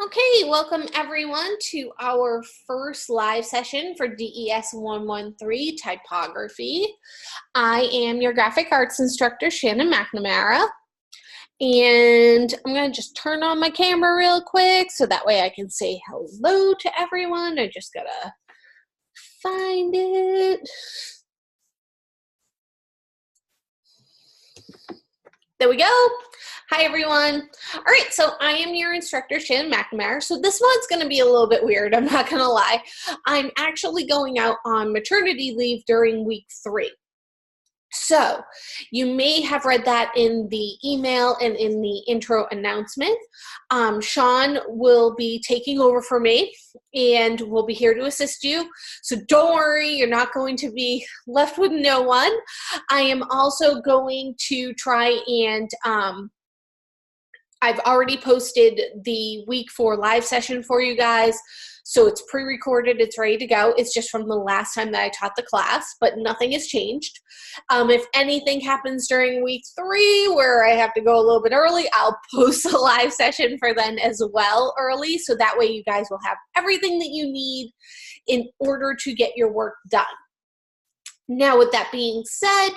Okay, welcome everyone to our first live session for DES 113 Typography. I am your graphic arts instructor, Shannon McNamara, and I'm going to just turn on my camera real quick so that way I can say hello to everyone. I just got to find it. There we go. Hi, everyone. All right, so I am your instructor, Shannon McNamara. So this one's going to be a little bit weird, I'm not going to lie. I'm actually going out on maternity leave during week 3. So you may have read that in the email and in the intro announcement. Sean will be taking over for me and will be here to assist you. So don't worry, you're not going to be left with no one. I am also going to try and I've already posted the week 4 live session for you guys. So it's pre-recorded, it's ready to go. It's just from the last time that I taught the class, but nothing has changed. If anything happens during week 3 where I have to go a little bit early, I'll post a live session for then as well early. So that way you guys will have everything that you need in order to get your work done. Now, with that being said,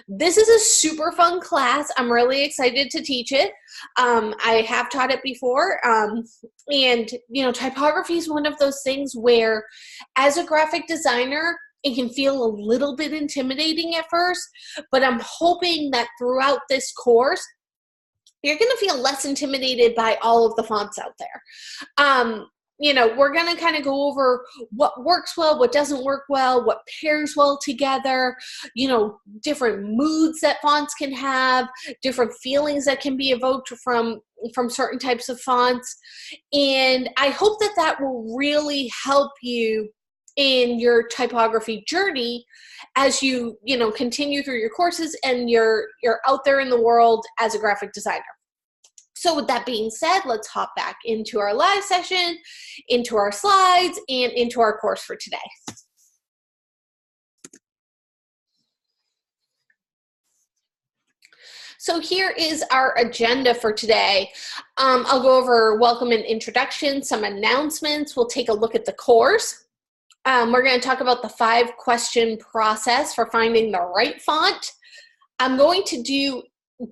this is a super fun class. I'm really excited to teach it. I have taught it before, and you know, typography is one of those things where, as a graphic designer, it can feel a little bit intimidating at first, but I'm hoping that throughout this course, you're going to feel less intimidated by all of the fonts out there. You know, we're going to kind of go over what works well, what doesn't work well, what pairs well together, you know, different moods that fonts can have, different feelings that can be evoked from certain types of fonts. And I hope that that will really help you in your typography journey as you know, continue through your courses and you're out there in the world as a graphic designer. So with that being said, let's hop back into our live session, into our slides, and into our course for today. So here is our agenda for today. I'll go over welcome and introduction, some announcements. We'll take a look at the course. We're going to talk about the 5-question process for finding the right font. I'm going to do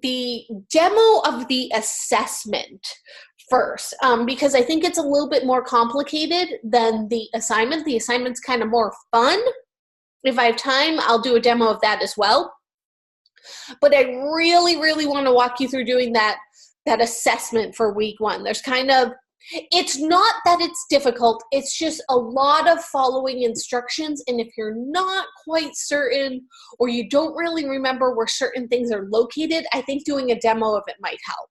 the demo of the assessment first, because I think it's a little bit more complicated than the assignment. The assignment's kind of more fun. If I have time, I'll do a demo of that as well. But I really, really want to walk you through doing that assessment for week 1. There's kind of, it's not that it's difficult, it's just a lot of following instructions, and if you're not quite certain or you don't really remember where certain things are located, I think doing a demo of it might help.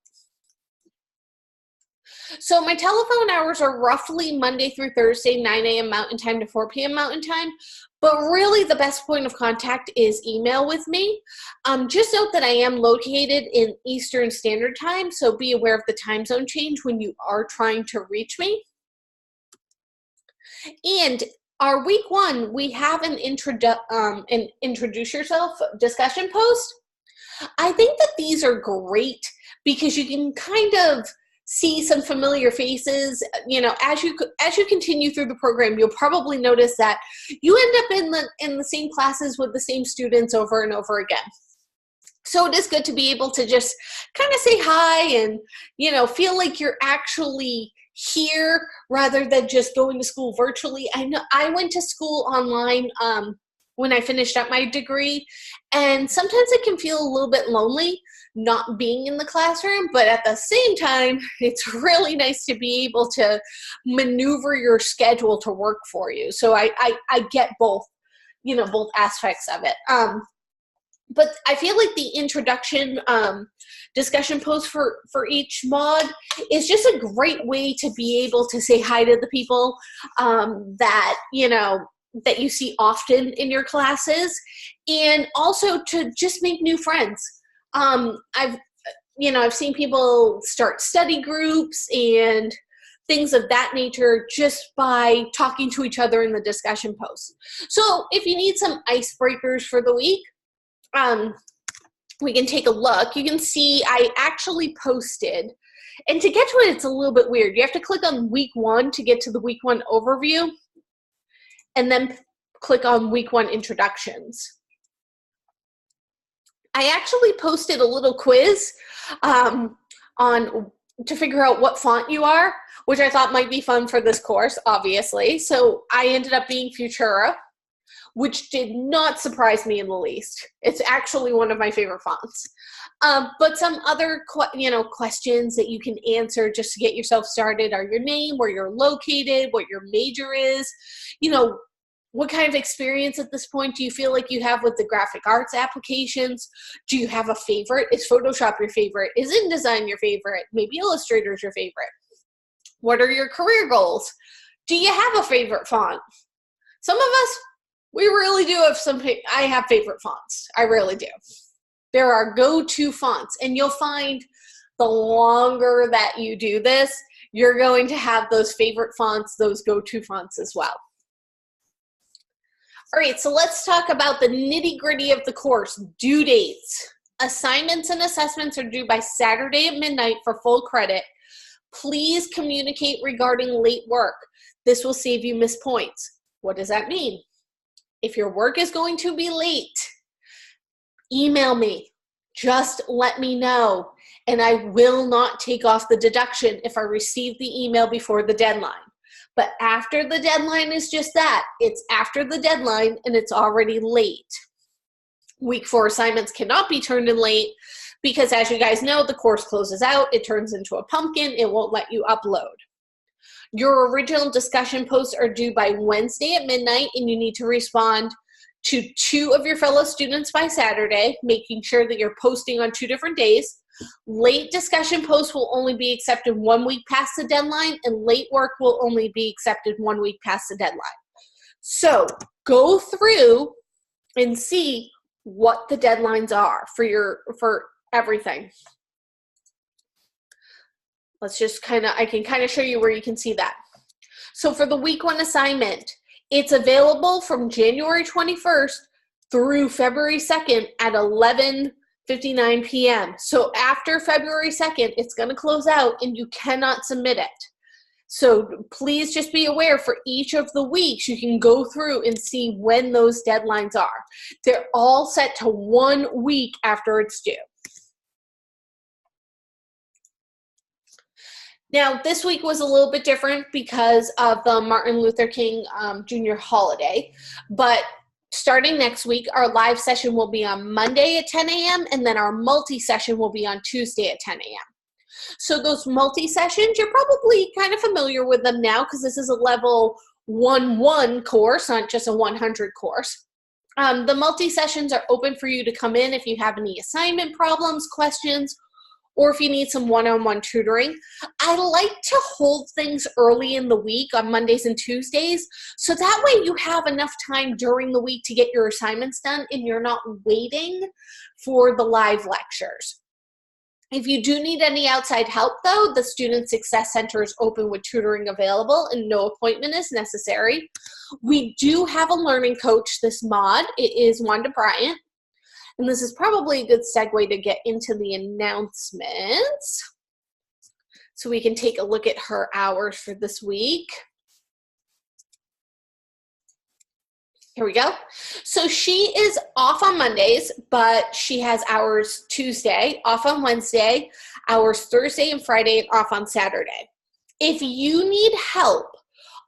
So my telephone hours are roughly Monday through Thursday, 9 a.m. Mountain Time to 4 p.m. Mountain Time, but really the best point of contact is email with me. Just note that I am located in Eastern Standard Time, so be aware of the time zone change when you are trying to reach me. And our week 1, we have an introduce yourself discussion post. I think that these are great because you can kind of see some familiar faces. You know, as you continue through the program, you'll probably notice that you end up in the same classes with the same students over and over again. So it is good to be able to just kind of say hi and, you know, feel like you're actually here rather than just going to school virtually. I know I went to school online when I finished up my degree, and sometimes it can feel a little bit lonely not being in the classroom, but at the same time, it's really nice to be able to maneuver your schedule to work for you. So I get both, you know, both aspects of it. But I feel like the introduction discussion post for each mod is just a great way to be able to say hi to the people that, you know, that you see often in your classes, and also to just make new friends. I've seen people start study groups and things of that nature just by talking to each other in the discussion posts. So if you need some icebreakers for the week, we can take a look. You can see I actually posted And to get to it, it's a little bit weird. You have to click on week 1 to get to the week 1 overview, and then click on week 1 introductions. I actually posted a little quiz to figure out what font you are, which I thought might be fun for this course, obviously. So I ended up being Futura, which did not surprise me in the least. It's actually one of my favorite fonts. But some other questions that you can answer just to get yourself started are your name, where you're located, what your major is, what kind of experience at this point do you feel like you have with the graphic arts applications? Do you have a favorite? Is Photoshop your favorite? Is InDesign your favorite? Maybe Illustrator is your favorite. What are your career goals? Do you have a favorite font? Some of us, we really do have I have favorite fonts. I really do. There are go-to fonts, and you'll find the longer that you do this, you're going to have those favorite fonts, those go-to fonts as well. All right, so let's talk about the nitty-gritty of the course. Due dates. Assignments and assessments are due by Saturday at midnight for full credit. Please communicate regarding late work. This will save you missed points. What does that mean? If your work is going to be late, email me. Just let me know, and I will not take off the deduction if I receive the email before the deadline. But after the deadline is just that. It's after the deadline, and it's already late. Week 4 assignments cannot be turned in late because, as you guys know, the course closes out. It turns into a pumpkin. It won't let you upload. Your original discussion posts are due by Wednesday at midnight, and you need to respond to 2 of your fellow students by Saturday, making sure that you're posting on 2 different days. Late discussion posts will only be accepted 1 week past the deadline, and late work will only be accepted 1 week past the deadline. So go through and see what the deadlines are for everything. Let's just I can kind of show you where you can see that. So for the week 1 assignment, it's available from January 21st through February 2nd at 11:59 p.m. So after February 2nd, it's going to close out and you cannot submit it. So please just be aware for each of the weeks, you can go through and see when those deadlines are. They're all set to 1 week after it's due. Now, this week was a little bit different because of the Martin Luther King Jr. holiday, but starting next week, our live session will be on Monday at 10 a.m., and then our multi-session will be on Tuesday at 10 a.m. So those multi-sessions, you're probably kind of familiar with them now because this is a level 1-1 course, not just a 100 course. The multi-sessions are open for you to come in if you have any assignment problems, questions, or if you need some one-on-one tutoring. I like to hold things early in the week on Mondays and Tuesdays, so that way you have enough time during the week to get your assignments done and you're not waiting for the live lectures. If you do need any outside help, though, the Student Success Center is open with tutoring available and no appointment is necessary. We do have a learning coach this mod. It is Wanda Bryant. And this is probably a good segue to get into the announcements. So we can take a look at her hours for this week. Here we go. So she is off on Mondays, but she has hours Tuesday, off on Wednesday, hours Thursday and Friday, and off on Saturday. If you need help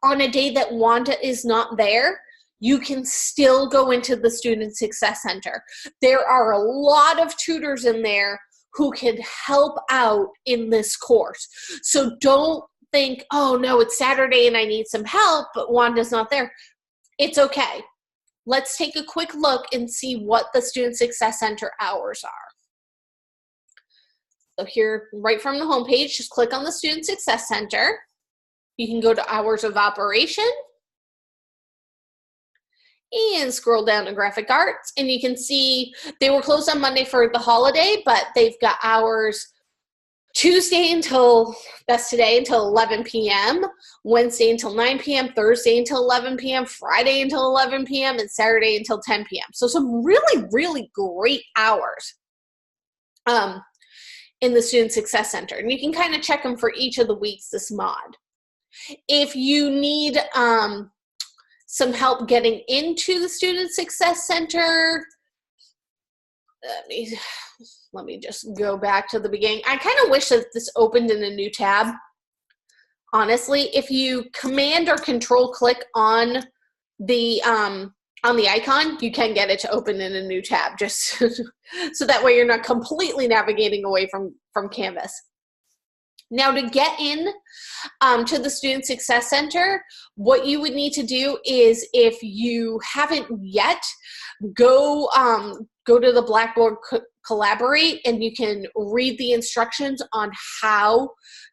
on a day that Wanda is not there, you can still go into the Student Success Center. There are a lot of tutors in there who can help out in this course. So don't think, oh no, it's Saturday and I need some help, but Wanda's not there. It's okay. Let's take a quick look and see what the Student Success Center hours are. So here, right from the homepage, just click on the Student Success Center. You can go to hours of operation and scroll down to graphic arts, and you can see they were closed on Monday for the holiday, but they've got hours Tuesday until, that's today, until 11 p.m., Wednesday until 9 p.m., Thursday until 11 p.m., Friday until 11 p.m., and Saturday until 10 p.m. So some really, really great hours. in the Student Success Center. And you can kind of check them for each of the weeks this mod. If you need some help getting into the Student Success Center, let me just go back to the beginning. I kind of wish that this opened in a new tab. Honestly, if you command or control click on the icon, you can get it to open in a new tab, just so that way you're not completely navigating away from Canvas. Now, to get in to the Student Success Center, what you would need to do is, if you haven't yet, go to the Blackboard Collaborate, and you can read the instructions on how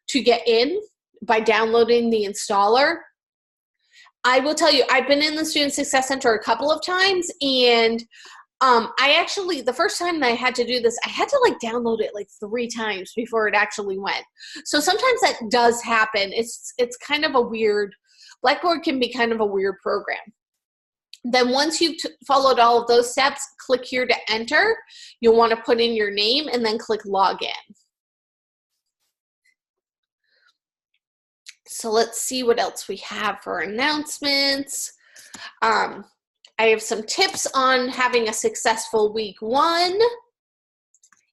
to get in by downloading the installer. I will tell you, I've been in the Student Success Center a couple of times, and I actually, the first time that I had to do this, I had to like download it like 3 times before it actually went. So sometimes that does happen. It's kind of a weird, Blackboard can be kind of a weird program. Then once you've followed all of those steps, click here to enter. You'll want to put in your name and then click login. So let's see what else we have for announcements. I have some tips on having a successful week 1,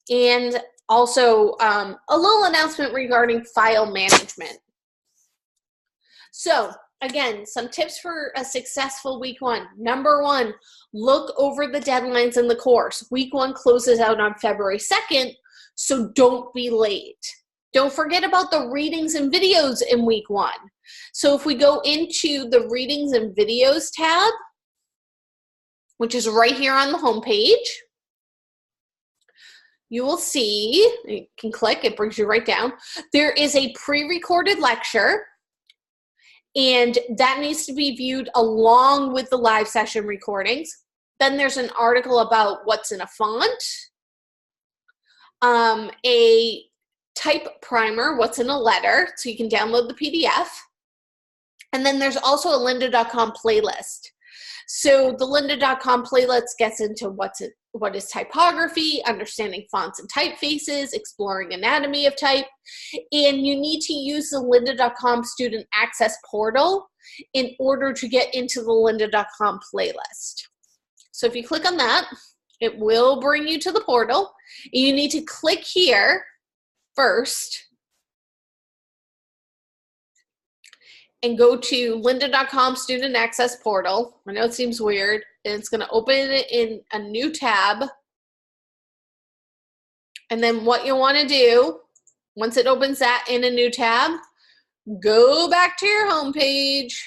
and also a little announcement regarding file management. So again, some tips for a successful week 1. Number 1, look over the deadlines in the course. Week 1 closes out on February 2nd, so don't be late. Don't forget about the readings and videos in week 1. So if we go into the readings and videos tab, which is right here on the home page, you will see, you can click, it brings you right down. There is a pre-recorded lecture, and that needs to be viewed along with the live session recordings. Then there's an article about what's in a font, a type primer, what's in a letter, so you can download the PDF. And then there's also a lynda.com playlist. So the lynda.com playlist gets into what is typography, understanding fonts and typefaces, exploring anatomy of type, and you need to use the lynda.com student access portal in order to get into the lynda.com playlist. So if you click on that, it will bring you to the portal. You need to click here first and go to lynda.com student access portal. I know it seems weird, and it's going to open it in a new tab. And then what you want to do, once it opens that in a new tab, go back to your home page,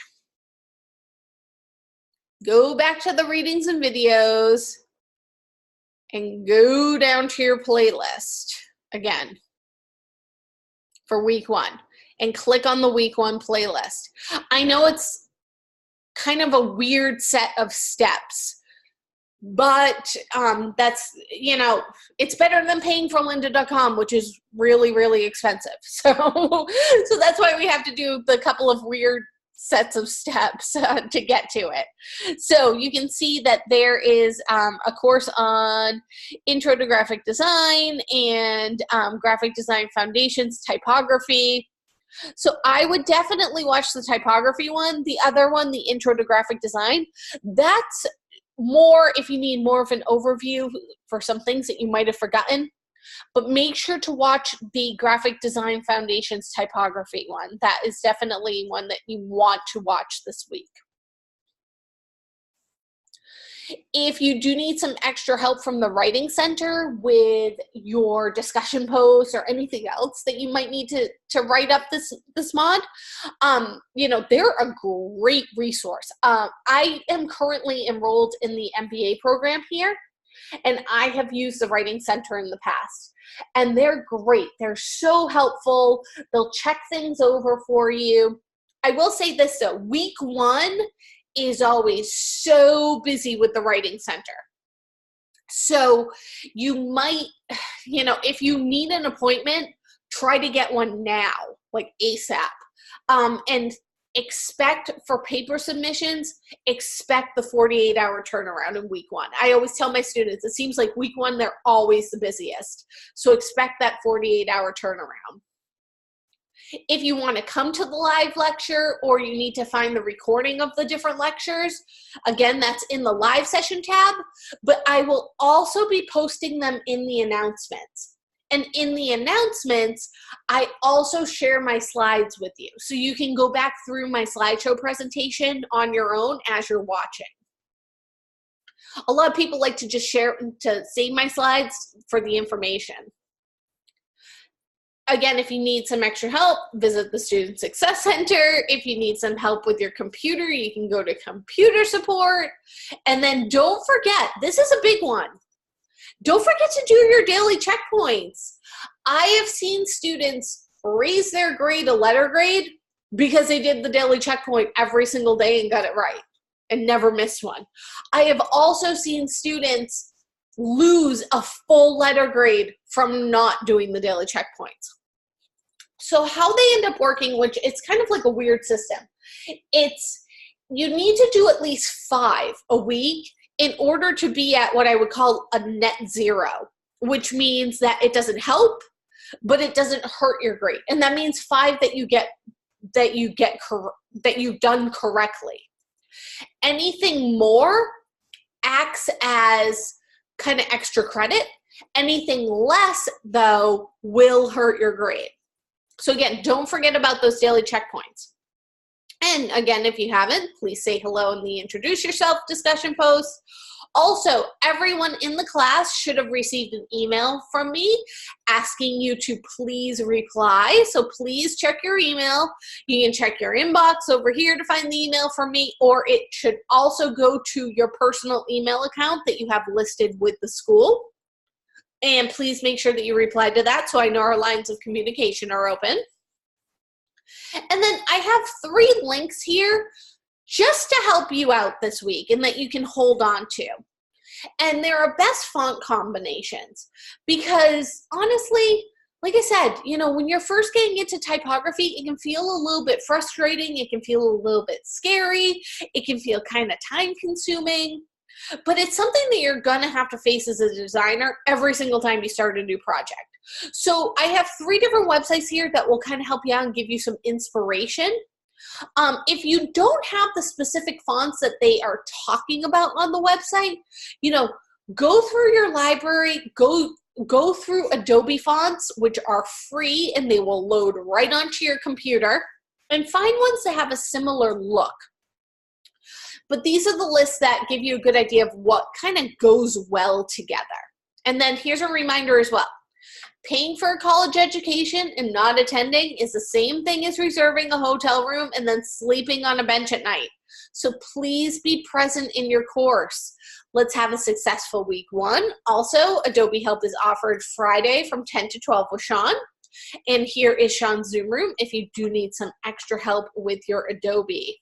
go back to the readings and videos, and go down to your playlist again for week 1, and click on the week 1 playlist. I know it's kind of a weird set of steps, but that's, you know, it's better than paying for lynda.com, which is really, really expensive. So that's why we have to do the couple of weird sets of steps to get to it. So you can see that there is a course on Intro to Graphic Design and Graphic Design Foundations, Typography. So I would definitely watch the Typography one. The other one, the Intro to Graphic Design, that's more if you need more of an overview for some things that you might have forgotten. But make sure to watch the Graphic Design Foundations Typography one. That is definitely one that you want to watch this week. If you do need some extra help from the Writing Center with your discussion posts or anything else that you might need to write up this mod, you know, they're a great resource. I am currently enrolled in the MBA program here, and I have used the Writing Center in the past. And they're great. They're so helpful. They'll check things over for you. I will say this though, week 1 is always so busy with the Writing Center. So you might, you know, if you need an appointment, try to get one now, like ASAP. And expect for paper submissions, expect the 48-hour turnaround in week 1. I always tell my students, it seems like week 1, they're always the busiest. So expect that 48-hour turnaround. If you want to come to the live lecture or you need to find the recording of the different lectures, again, that's in the live session tab, but I will also be posting them in the announcements. And in the announcements, I also share my slides with you. So you can go back through my slideshow presentation on your own as you're watching. A lot of people like to just save my slides for the information. Again, if you need some extra help, visit the Student Success Center. If you need some help with your computer, you can go to computer support. And then don't forget, this is a big one. Don't forget to do your daily checkpoints. I have seen students raise their grade a letter grade because they did the daily checkpoint every single day and got it right and never missed one. I have also seen students lose a full letter grade from not doing the daily checkpoints. So how they end up working, which it's kind of like a weird system, you need to do at least 5 a week in order to be at what I would call a net 0, which means that it doesn't help, but it doesn't hurt your grade. And that means 5 that you've done correctly. Anything more acts as kind of extra credit. Anything less, though, will hurt your grade. So again, don't forget about those daily checkpoints. And again, if you haven't, please say hello in the introduce yourself discussion post. Also, everyone in the class should have received an email from me asking you to please reply. So please check your email. You can check your inbox over here to find the email from me, or it should also go to your personal email account that you have listed with the school. And please make sure that you reply to that so I know our lines of communication are open. And then I have 3 links here just to help you out this week and that you can hold on to. And there are best font combinations because honestly, like I said, when you're first getting into typography, it can feel a little bit frustrating. It can feel a little bit scary. It can feel kind of time consuming. But it's something that you're going to have to face as a designer every single time you start a new project. So I have 3 different websites here that will kind of help you out and give you some inspiration. If you don't have the specific fonts that they are talking about on the website, go through your library, go through Adobe fonts, which are free and they will load right onto your computer, and find ones that have a similar look. But these are the lists that give you a good idea of what kind of goes well together. And then here's a reminder as well. Paying for a college education and not attending is the same thing as reserving a hotel room and then sleeping on a bench at night. So please be present in your course. Let's have a successful week 1. Also, Adobe Help is offered Friday from 10 to 12 with Sean. And here is Sean's Zoom room if you do need some extra help with your Adobe.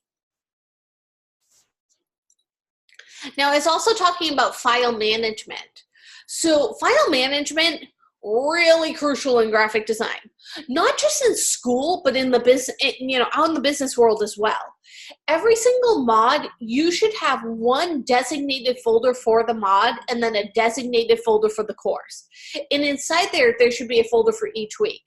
Now, I was also talking about file management. So file management, really crucial in graphic design, not just in school, but in the business, out in the business world as well. Every single mod, you should have one designated folder for the mod and then a designated folder for the course. And inside there should be a folder for each week.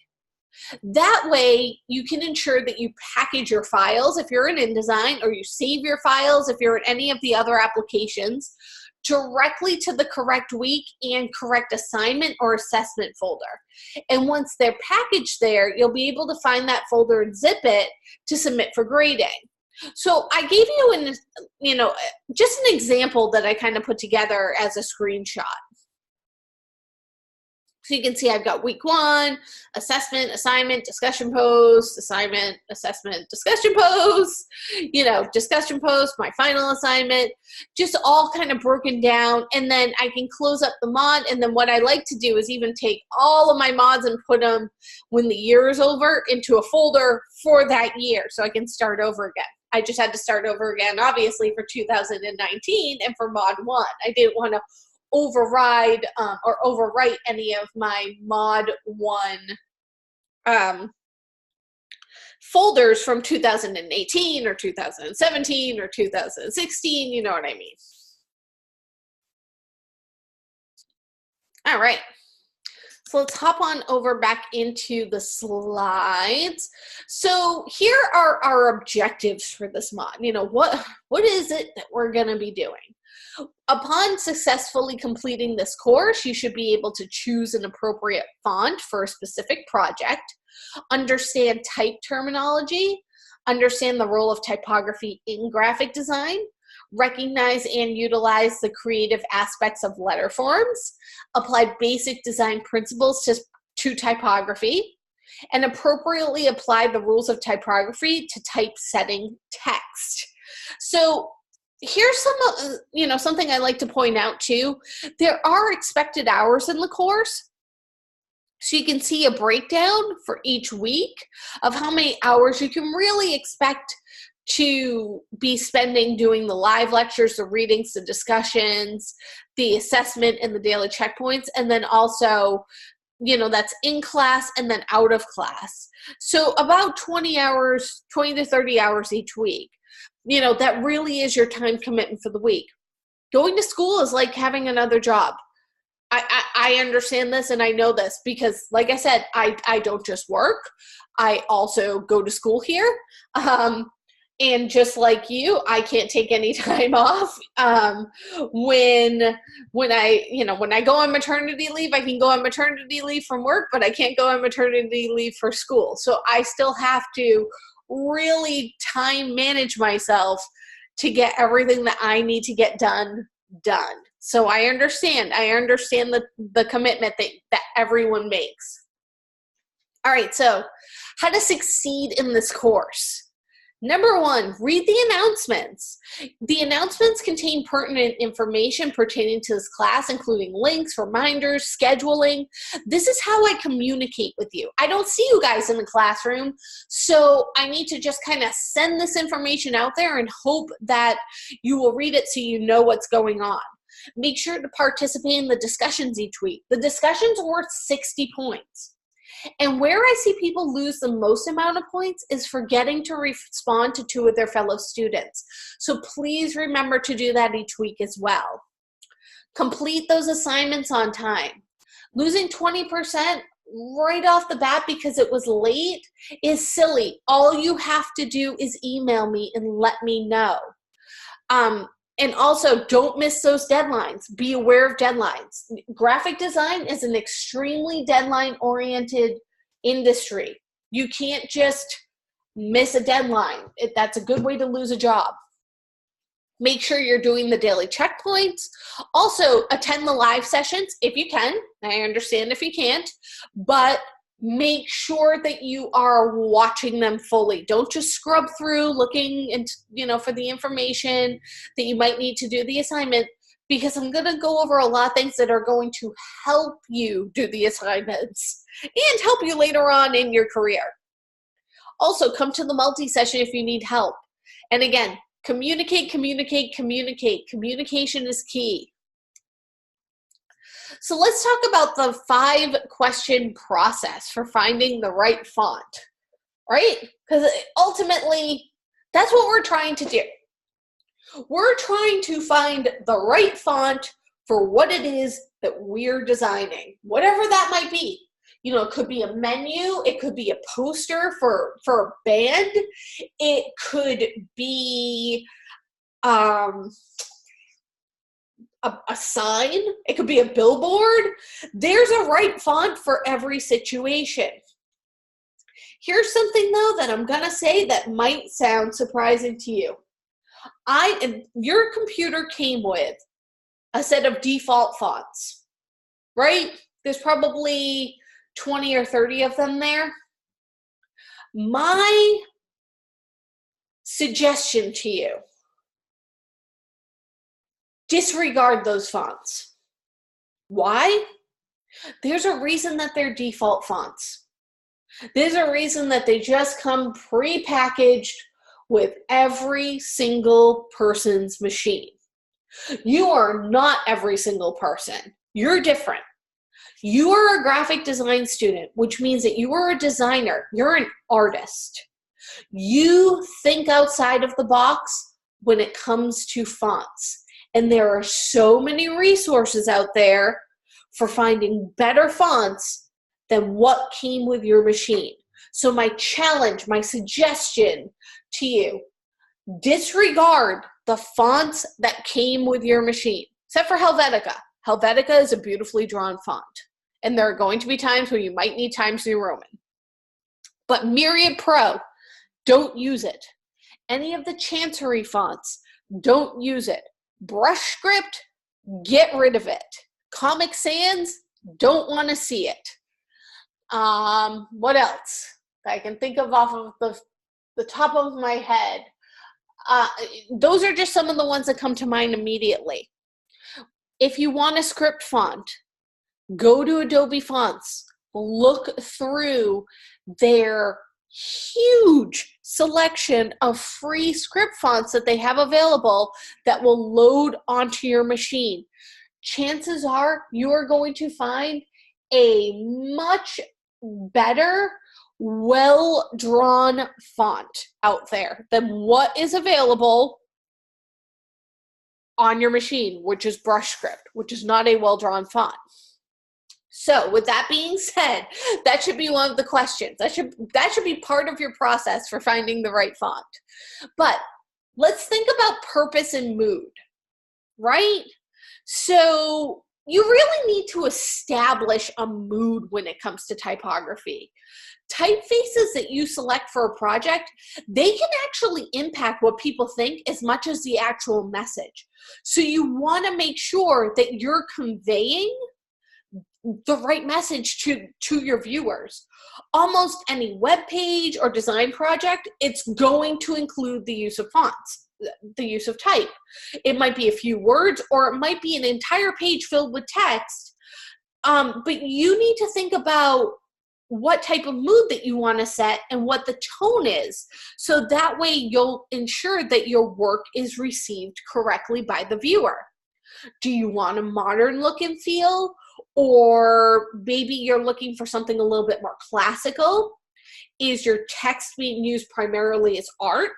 That way, you can ensure that you package your files if you're in InDesign, or you save your files if you're in any of the other applications, directly to the correct week and correct assignment or assessment folder. And once they're packaged there, you'll be able to find that folder and zip it to submit for grading. So I gave you just an example that I kind of put together as a screenshot. So you can see I've got week 1, assessment, assignment, discussion post, assignment, assessment, discussion post, discussion post, my final assignment, just all kind of broken down. And then I can close up the mod. And then what I like to do is even take all of my mods and put them, when the year is over, into a folder for that year so I can start over again. I just had to start over again, obviously, for 2019 and for mod 1. I didn't want to override or overwrite any of my mod 1 folders from 2018 or 2017 or 2016, you know what I mean. All right. So let's hop on over back into the slides. So here are our objectives for this mod. You know, what is it that we're going to be doing? Upon successfully completing this course, you should be able to choose an appropriate font for a specific project, understand type terminology, understand the role of typography in graphic design, recognize and utilize the creative aspects of letter forms, apply basic design principles to typography, and appropriately apply the rules of typography to typesetting text. So here's something I like to point out too. There are expected hours in the course. So you can see a breakdown for each week of how many hours you can really expect to be spending doing the live lectures, the readings, the discussions, the assessment, and the daily checkpoints, and then also, you know, that's in class and then out of class. So about 20 hours, 20 to 30 hours each week. You know, that really is your time commitment for the week. Going to school is like having another job. I understand this and I know this because, like I said, I don't just work. I also go to school here. And just like you, I can't take any time off. When I go on maternity leave, I can go on maternity leave from work, but I can't go on maternity leave for school. So I still have to really time manage myself to get everything that I need to get done. So I understand the commitment that everyone makes. All right, so how to succeed in this course. Number one, read the announcements. The announcements contain pertinent information pertaining to this class, including links, reminders, scheduling. This is how I communicate with you. I don't see you guys in the classroom, so I need to just kind of send this information out there and hope that you will read it so you know what's going on. Make sure to participate in the discussions each week. The discussions are worth 60 points. And where I see people lose the most amount of points is forgetting to respond to two of their fellow students. So please remember to do that each week as well. Complete those assignments on time. Losing 20% right off the bat because it was late is silly. All you have to do is email me and let me know. And also, don't miss those deadlines. Be aware of deadlines. Graphic design is an extremely deadline-oriented industry. You can't just miss a deadline. That's a good way to lose a job. Make sure you're doing the daily checkpoints. Also, attend the live sessions if you can. I understand if you can't, but make sure that you are watching them fully. Don't just scrub through looking for the information that you might need to do the assignment, because I'm going to go over a lot of things that are going to help you do the assignments and help you later on in your career. Also, come to the multi-session if you need help. And again, communicate. Communication is key. So let's talk about the 5-question process for finding the right font, right? Because ultimately, that's what we're trying to do. We're trying to find the right font for what it is that we're designing, whatever that might be. You know, it could be a menu, it could be a poster for a band, it could be a sign, it could be a billboard. There's a right font for every situation. Here's something though that I'm gonna say that might sound surprising to you. Your computer came with a set of default fonts, right? There's probably 20 or 30 of them there. My suggestion to you: disregard those fonts. Why? There's a reason that they're default fonts. There's a reason that they just come pre-packaged with every single person's machine. You are not every single person. You're different. You are a graphic design student, which means that you are a designer. You're an artist. You think outside of the box when it comes to fonts. And there are so many resources out there for finding better fonts than what came with your machine. So my challenge, my suggestion to you, disregard the fonts that came with your machine, except for Helvetica. Helvetica is a beautifully drawn font. And there are going to be times when you might need Times New Roman. But Myriad Pro, don't use it. Any of the Chancery fonts, don't use it. Brush Script, get rid of it. Comic Sans, don't want to see it. What else I can think of off of the top of my head? Those are just some of the ones that come to mind immediately. If you want a script font, go to Adobe Fonts. Look through their huge selection of free script fonts that they have available that will load onto your machine. Chances are you are going to find a much better, well-drawn font out there than what is available on your machine, which is Brush Script, which is not a well-drawn font. So with that being said, that should be one of the questions. That should be part of your process for finding the right font. But let's think about purpose and mood, right? So you really need to establish a mood when it comes to typography. Typefaces that you select for a project, they can actually impact what people think as much as the actual message. So you want to make sure that you're conveying the right message to your viewers. Almost any web page or design project, it's going to include the use of fonts, the use of type. It might be a few words, or it might be an entire page filled with text. But you need to think about what type of mood that you want to set and what the tone is. So that way you'll ensure that your work is received correctly by the viewer. Do you want a modern look and feel? Or maybe you're looking for something a little bit more classical? Is your text being used primarily as art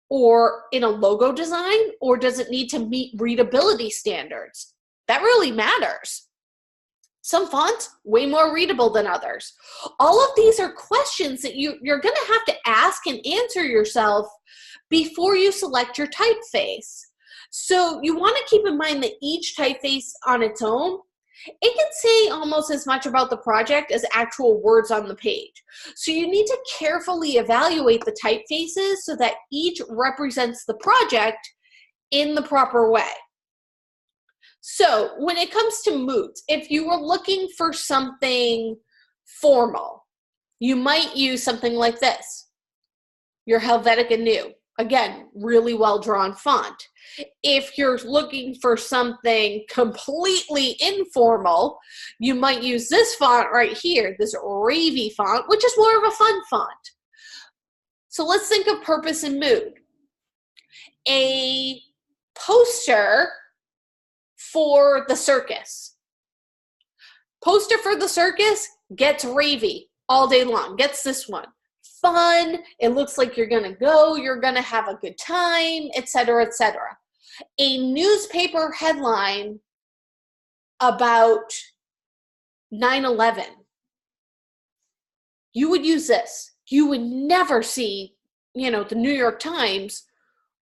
or in a logo design? Or does it need to meet readability standards? That really matters. Some fonts, way more readable than others. All of these are questions that you're going to have to ask and answer yourself before you select your typeface. So you want to keep in mind that each typeface on its own, it can say almost as much about the project as actual words on the page. So you need to carefully evaluate the typefaces so that each represents the project in the proper way. So when it comes to moods, if you were looking for something formal, you might use something like this, your Helvetica New. Again, really well-drawn font. If you're looking for something completely informal, you might use this font right here, this Ravy font, which is more of a fun font. So let's think of purpose and mood. A poster for the circus. Poster for the circus gets Ravy all day long, gets this one. Fun, it looks like you're gonna go, you're gonna have a good time, etc., etc. A newspaper headline about 9/11, you would use this. You would never see, the New York Times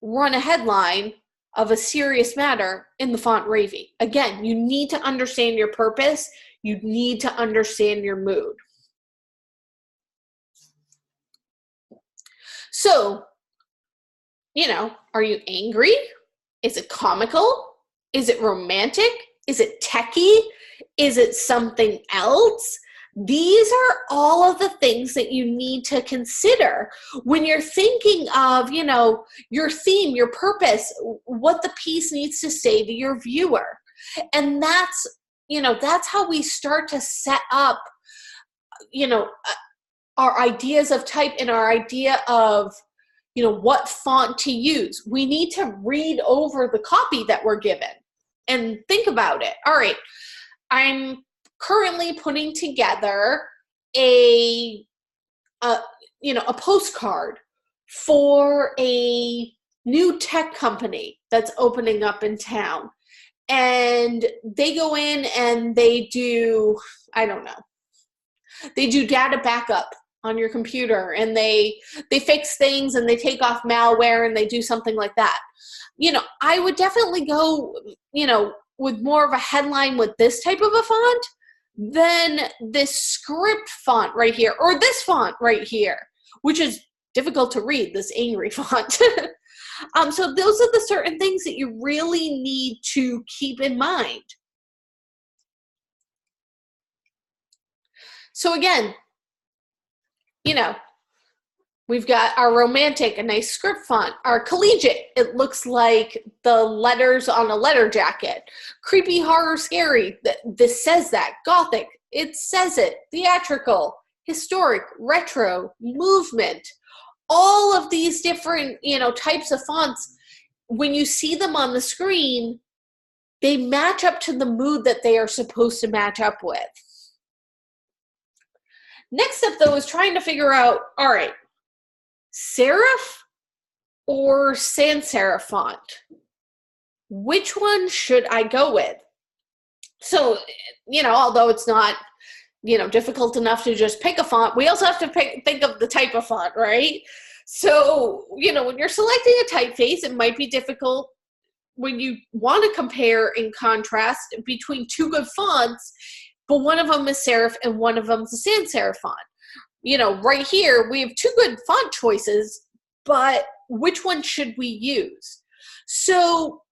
run a headline of a serious matter in the font Ravy. Again, you need to understand your purpose. You need to understand your mood. So, are you angry? Is it comical? Is it romantic? Is it techie? Is it something else? These are all of the things that you need to consider when you're thinking of, your theme, your purpose, what the piece needs to say to your viewer. And that's how we start to set up, our ideas of type and our idea of, what font to use. We need to read over the copy that we're given and think about it. All right, I'm currently putting together a postcard for a new tech company that's opening up in town. And they go in and they do, I don't know, they do data backup on your computer, and they fix things, and they take off malware, and they do something like that. I would definitely go, with more of a headline with this type of a font than this script font right here, or this font right here, which is difficult to read, this angry font. So those are the certain things that you really need to keep in mind. So again, we've got our romantic, a nice script font. Our collegiate, it looks like the letters on a letter jacket. Creepy, horror, scary, this says that. Gothic, it says it. Theatrical, historic, retro, movement. All of these different, types of fonts, when you see them on the screen, they match up to the mood that they are supposed to match up with. Next up, though, is trying to figure out, all right, serif or sans serif font? Which one should I go with? So, although it's not, difficult enough to just pick a font, we also have to think of the type of font, right? So, when you're selecting a typeface, it might be difficult when you want to compare and contrast between two good fonts, but one of them is serif and one of them is a sans serif font. Right here, we have two good font choices, but which one should we use? So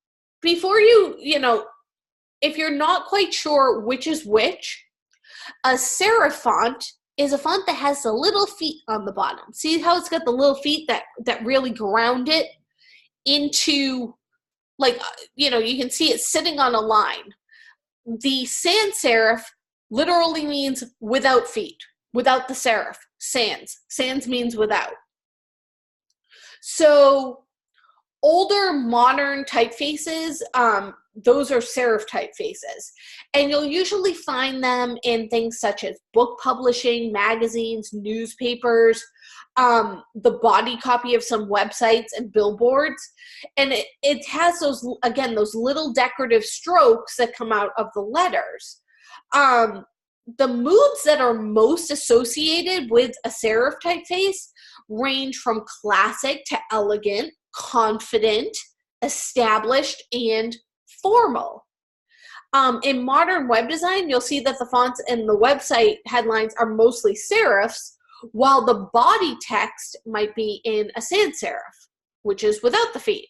before if you're not quite sure which is which, a serif font is a font that has the little feet on the bottom. See how it's got the little feet that really ground it into, you can see it sitting on a line. The sans serif literally means without feet, without the serif. Sans means without. So older modern typefaces, those are serif typefaces. And you'll usually find them in things such as book publishing, magazines, newspapers, the body copy of some websites and billboards. And it has those little decorative strokes that come out of the letters. The moods that are most associated with a serif typeface range from classic to elegant, confident, established, and formal. In modern web design, you'll see that the fonts in the website headlines are mostly serifs, while the body text might be in a sans serif, which is without the feet.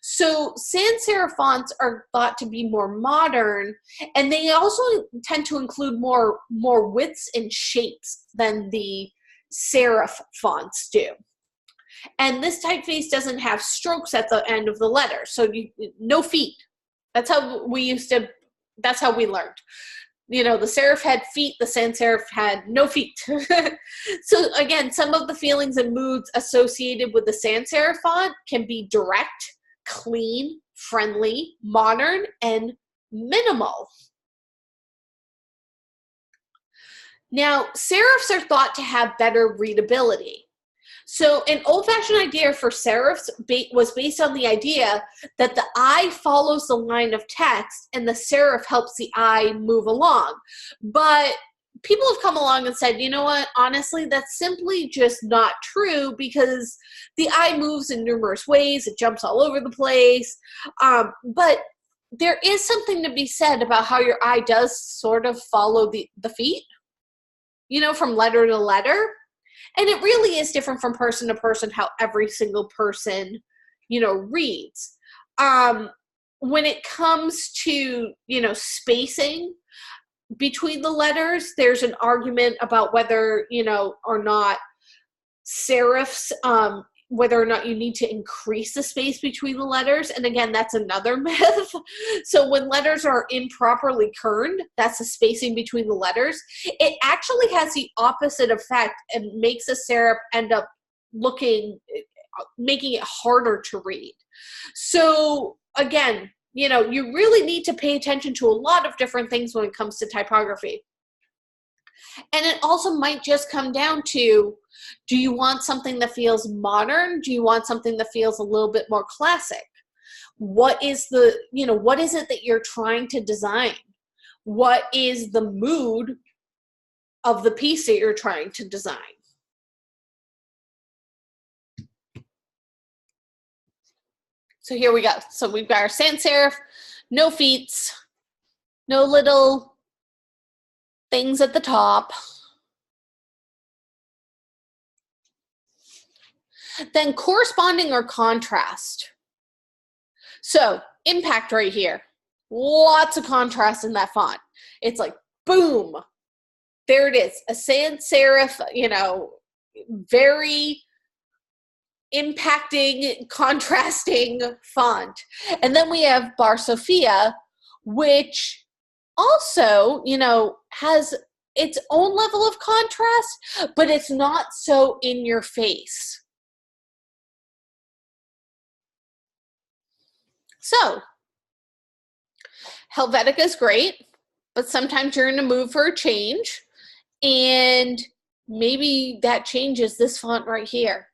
So sans serif fonts are thought to be more modern, and they also tend to include more widths and shapes than the serif fonts do. And this typeface doesn't have strokes at the end of the letter, so no feet. That's how we learned. The serif had feet, the sans serif had no feet. So again, some of the feelings and moods associated with the sans serif font can be direct, clean, friendly, modern, and minimal. Now, serifs are thought to have better readability. So an old-fashioned idea for serifs was based on the idea that the eye follows the line of text and the serif helps the eye move along. But people have come along and said, you know what, honestly, that's simply just not true, because the eye moves in numerous ways. It jumps all over the place. But there is something to be said about how your eye does sort of follow the feet, from letter to letter. And it really is different from person to person how every single person, reads. When it comes to, spacing between the letters, there's an argument about whether, or not serifs, whether or not you need to increase the space between the letters. And again, that's another myth. So when letters are improperly kerned, that's the spacing between the letters. It actually has the opposite effect and makes a serif end up making it harder to read. So again, you really need to pay attention to a lot of different things when it comes to typography. And it also might just come down to, Do you want something that feels modern? Do you want something that feels a little bit more classic? What is the, what is it that you're trying to design? What is the mood of the piece that you're trying to design? So here we go. So we've got our sans serif, no feet, no little things at the top. Then corresponding or contrast. So impact right here. Lots of contrast in that font. It's like, boom, there it is. A sans serif, very impacting, contrasting font. And then we have Bar Sophia, which also, has its own level of contrast, but it's not so in your face. So, Helvetica is great, but sometimes you're in a mood for a change, and maybe that change is this font right here.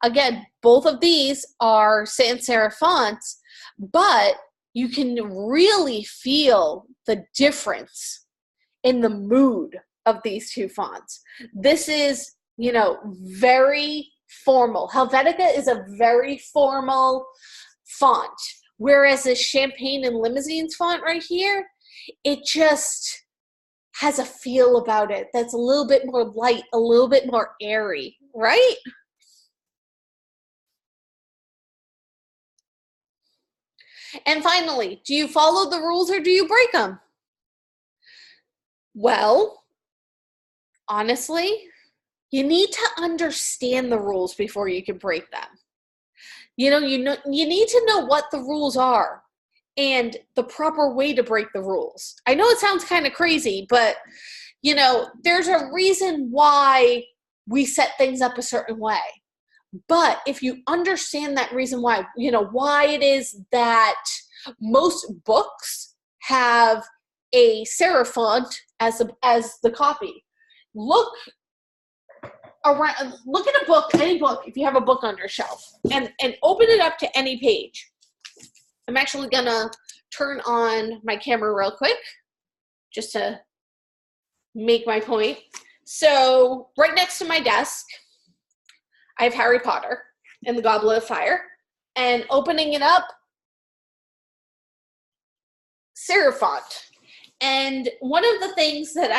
Again, both of these are sans serif fonts, but you can really feel the difference in the mood of these two fonts. This is, very formal. Helvetica is a very formal font, whereas the Champagne and Limousines font right here, it just has a feel about it that's a little bit more light, a little bit more airy, right? And finally, do you follow the rules or do you break them? Well, honestly, you need to understand the rules before you can break them. You need to know what the rules are and the proper way to break the rules. I know it sounds kind of crazy, but there's a reason why we set things up a certain way. But if you understand that reason why, why it is that most books have a serif font as the copy. Look around, look at a book, any book, if you have a book on your shelf, and open it up to any page. I'm actually gonna turn on my camera real quick just to make my point. So right next to my desk, I have Harry Potter and the Goblet of Fire, and opening it up, serif font. And one of the things that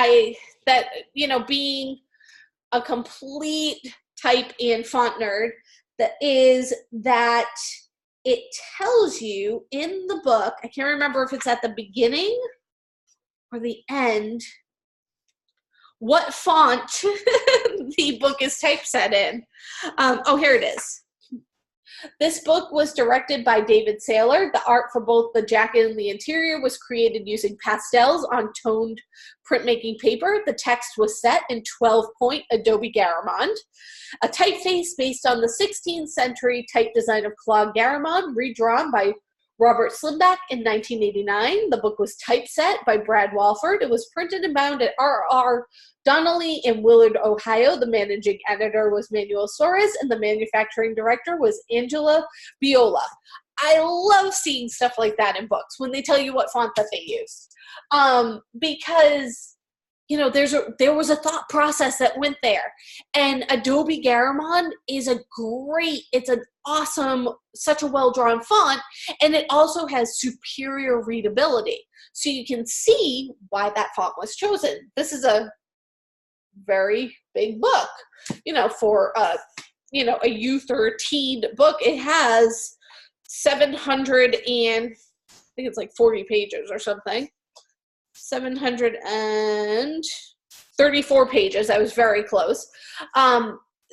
being a complete type and font nerd, that it tells you in the book, I can't remember if it's at the beginning or the end, what font the book is typeset in. Here it is. This book was directed by David Saylor. The art for both the jacket and the interior was created using pastels on toned printmaking paper. The text was set in 12-point Adobe Garamond. A typeface based on the 16th century type design of Claude Garamond, redrawn by Robert Slimback in 1989. The book was typeset by Brad Walford. It was printed and bound at R.R. Donnelly in Willard, Ohio. The managing editor was Manuel Suarez, and the manufacturing director was Angela Biola. I love seeing stuff like that in books when they tell you what font that they use, because there was a thought process that went there. And Adobe Garamond is it's an awesome, such a well-drawn font, and it also has superior readability. So you can see why that font was chosen. This is a very big book, for a youth or a teen book. It has 700 and I think it's like 40 pages or something. 734 pages. I was very close.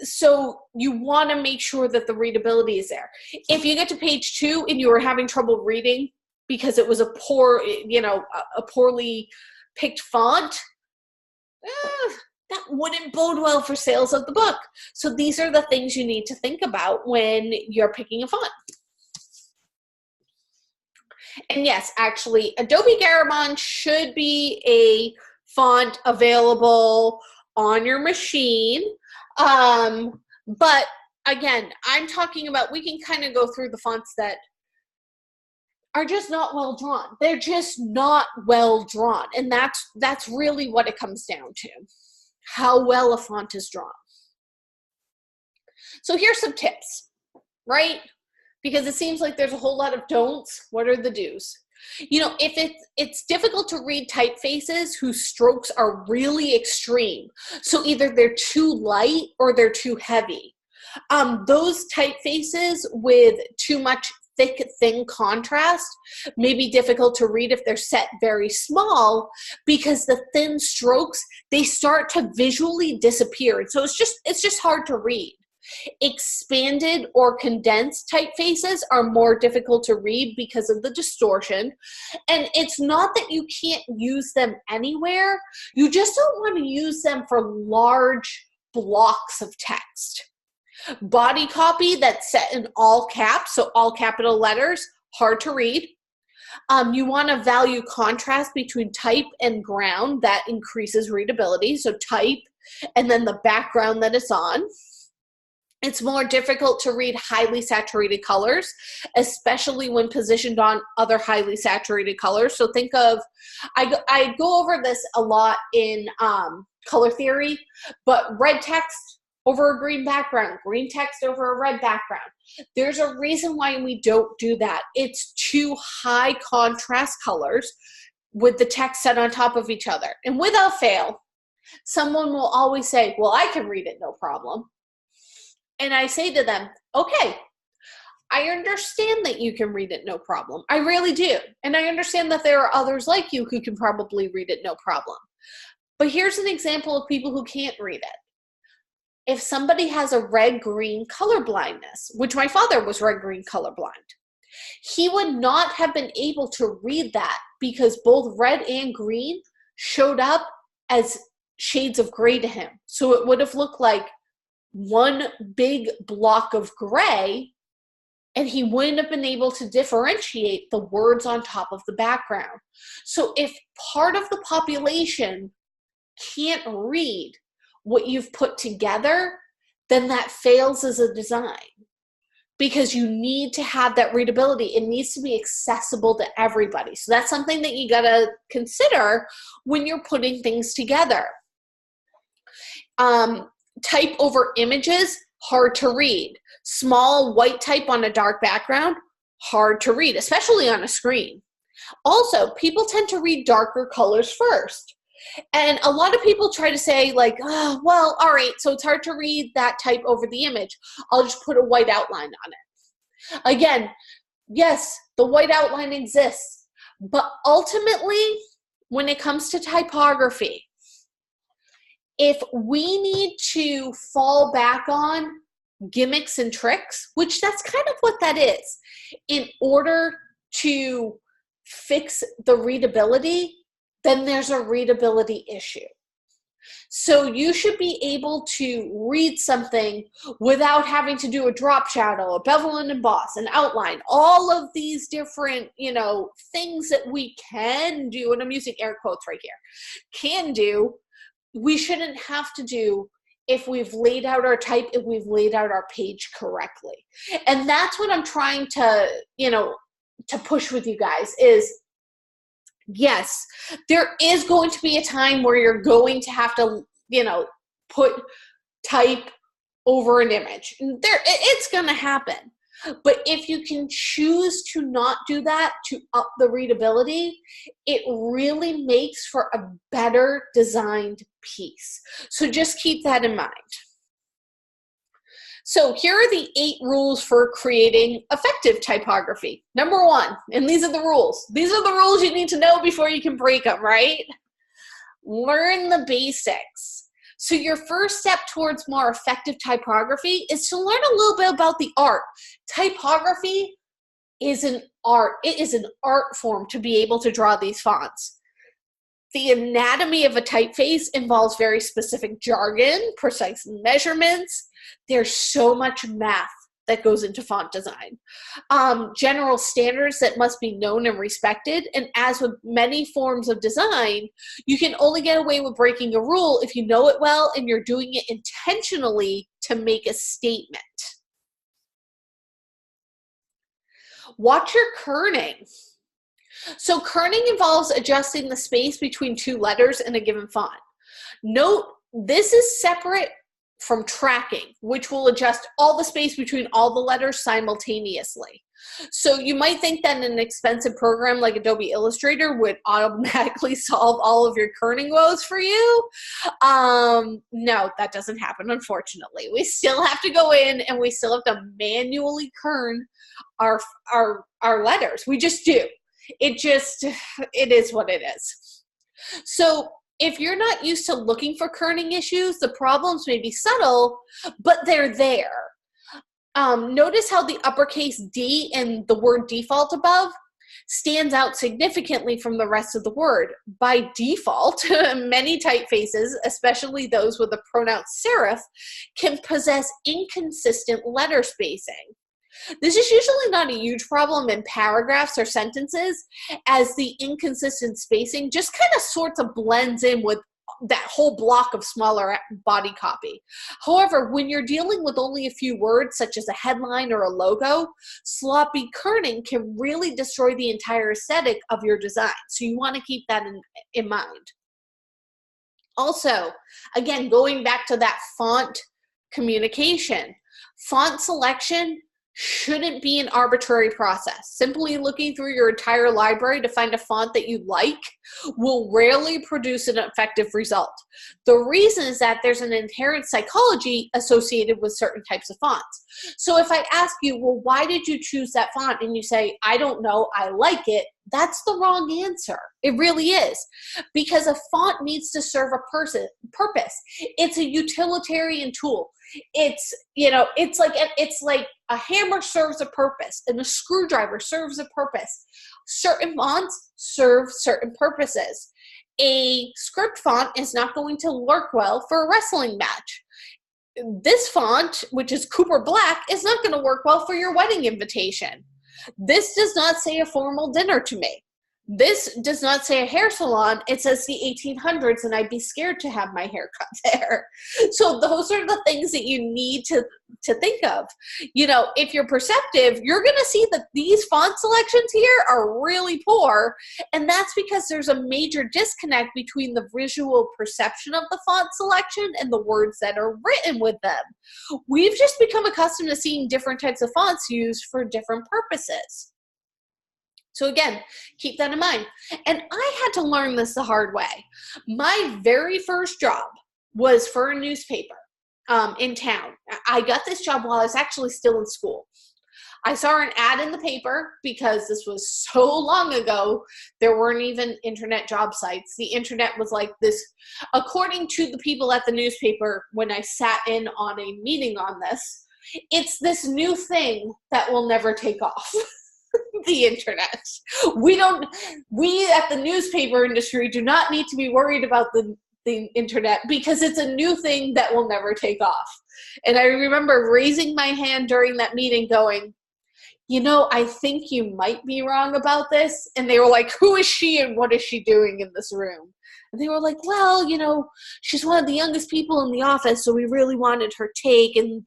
So you want to make sure that the readability is there. If you get to page 2 and you are having trouble reading because it was a poorly picked font, that wouldn't bode well for sales of the book. So these are the things you need to think about when you're picking a font. And yes, actually, Adobe Garamond should be a font available on your machine. But again, I'm talking about, we can kind of go through the fonts that are just not well drawn. They're just not well drawn. And that's really what it comes down to, how well a font is drawn. So here's some tips, right? Because it seems like there's a whole lot of don'ts. What are the do's? You know, if it's difficult to read typefaces whose strokes are really extreme, so either they're too light or they're too heavy. Those typefaces with too much thick, thin contrast may be difficult to read if they're set very small, because the thin strokes, they start to visually disappear. And so it's just hard to read. Expanded or condensed typefaces are more difficult to read because of the distortion. And it's not that you can't use them anywhere. You just don't want to use them for large blocks of text. Body copy that's set in all caps, so all capital letters, hard to read. You want to value contrast between type and ground. That increases readability. So type and then the background that it's on. It's more difficult to read highly saturated colors, especially when positioned on other highly saturated colors. So think of, I go over this a lot in color theory, but red text over a green background, green text over a red background. There's a reason why we don't do that. It's too high contrast colors with the text set on top of each other. And without fail, someone will always say, well, I can read it, no problem. And I say to them, okay, I understand that you can read it no problem. I really do. And I understand that there are others like you who can probably read it no problem. But here's an example of people who can't read it. If somebody has a red-green color blindness, which my father was red-green colorblind, he would not have been able to read that because both red and green showed up as shades of gray to him. So it would have looked like one big block of gray, and he wouldn't have been able to differentiate the words on top of the background. So if part of the population can't read what you've put together, then that fails as a design, because you need to have that readability. It needs to be accessible to everybody. So that's something that you gotta consider when you're putting things together. Type over images, hard to read. Small white type on a dark background, hard to read, especially on a screen. Also, people tend to read darker colors first. And a lot of people try to say like, oh, well, all right, so it's hard to read that type over the image. I'll just put a white outline on it. Again, yes, the white outline exists, but ultimately, when it comes to typography, if we need to fall back on gimmicks and tricks, which that's kind of what that is, in order to fix the readability, then there's a readability issue. So you should be able to read something without having to do a drop shadow, a bevel and emboss, an outline, all of these different, things that we can do, and I'm using air quotes right here, can do. We shouldn't have to do if we've laid out our type, if we've laid out our page correctly. And that's what I'm trying to, to push with you guys is, yes, there is going to be a time where you're going to have to, put type over an image. It's going to happen. But if you can choose to not do that to up the readability, it really makes for a better designed piece. So just keep that in mind. So here are the 8 rules for creating effective typography. Number 1, and these are the rules. These are the rules you need to know before you can break them, right? Learn the basics. So your first step towards more effective typography is to learn a little bit about the art. Typography is an art. It is an art form to be able to draw these fonts. The anatomy of a typeface involves very specific jargon, precise measurements. There's so much math that goes into font design. General standards that must be known and respected. And as with many forms of design, you can only get away with breaking a rule if you know it well and you're doing it intentionally to make a statement. Watch your kerning. So kerning involves adjusting the space between two letters in a given font. Note, this is separate from tracking, which will adjust all the space between all the letters simultaneously. So you might think that an expensive program like Adobe Illustrator would automatically solve all of your kerning woes for you. No, that doesn't happen, unfortunately. We still have to go in and we still have to manually kern our letters. We just do. It is what it is. So if you're not used to looking for kerning issues, the problems may be subtle, but they're there. Notice how the uppercase D in the word default above stands out significantly from the rest of the word. By default, many typefaces, especially those with a pronounced serif, can possess inconsistent letter spacing. This is usually not a huge problem in paragraphs or sentences, as the inconsistent spacing just kind of sorts of blends in with that whole block of smaller body copy. However, when you're dealing with only a few words, such as a headline or a logo, sloppy kerning can really destroy the entire aesthetic of your design. So you want to keep that in mind. Also, again, going back to that font communication, font selection shouldn't be an arbitrary process. Simply looking through your entire library to find a font that you like will rarely produce an effective result. The reason is that there's an inherent psychology associated with certain types of fonts. So if I ask you, well, why did you choose that font? And you say, I don't know, I like it. That's the wrong answer. It really is. Because a font needs to serve a purpose. It's a utilitarian tool. It's like a hammer serves a purpose and a screwdriver serves a purpose. Certain fonts serve certain purposes. A script font is not going to work well for a wrestling match. This font, which is Cooper Black, is not going to work well for your wedding invitation. This does not say a formal dinner to me. This does not say a hair salon. It says the 1800s, and I'd be scared to have my hair cut there. So those are the things that you need to think of. You know, if you're perceptive, you're going to see that these font selections here are really poor, and that's because there's a major disconnect between the visual perception of the font selection and the words that are written with them. We've just become accustomed to seeing different types of fonts used for different purposes. So again, keep that in mind. And I had to learn this the hard way. My very first job was for a newspaper in town. I got this job while I was actually still in school. I saw an ad in the paper because this was so long ago, there weren't even internet job sites. The internet was like this, according to the people at the newspaper, when I sat in on a meeting on this, it's this new thing that will never take off. The internet. We at the newspaper industry do not need to be worried about the internet because it's a new thing that will never take off. And I remember raising my hand during that meeting going, you know, I think you might be wrong about this. And they were like, who is she and what is she doing in this room? And they were like, well, you know, she's one of the youngest people in the office, so we really wanted her take. And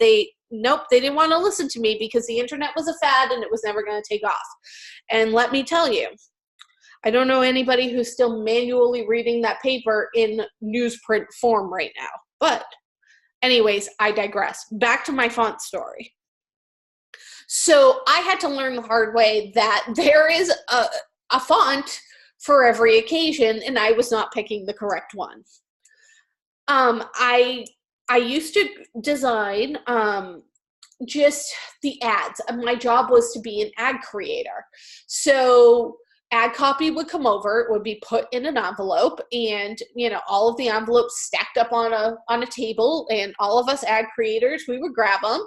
nope, they didn't want to listen to me because the internet was a fad and it was never going to take off. And let me tell you, I don't know anybody who's still manually reading that paper in newsprint form right now. But anyways, I digress. Back to my font story. So I had to learn the hard way that there is a font for every occasion, and I was not picking the correct one. I used to design just the ads. My job was to be an ad creator. So ad copy would come over, it would be put in an envelope, and you know, all of the envelopes stacked up on a table, and all of us ad creators, we would grab them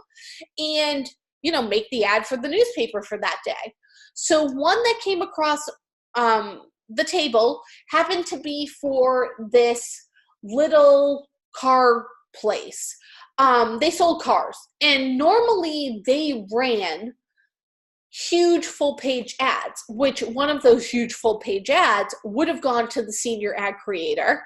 and, you know, make the ad for the newspaper for that day. So one that came across the table happened to be for this little car place. They sold cars, and normally they ran huge full page ads, which one of those huge full page ads would have gone to the senior ad creator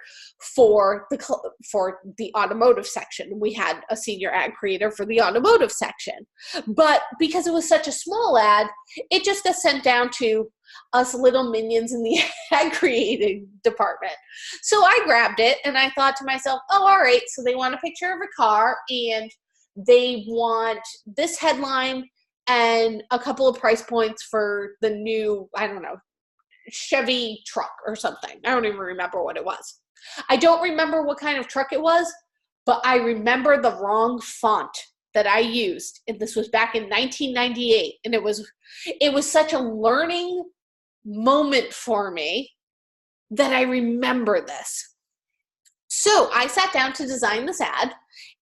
for the automotive section. We had a senior ad creator for the automotive section, but because it was such a small ad, it just got sent down to us little minions in the ad creating department. So I grabbed it and I thought to myself, oh, all right, so they want a picture of a car and they want this headline and a couple of price points for the new, I don't know, Chevy truck or something. I don't even remember what it was. I don't remember what kind of truck it was, but I remember the wrong font that I used. And this was back in 1998. And it was such a learning moment for me that I remember this. So I sat down to design this ad,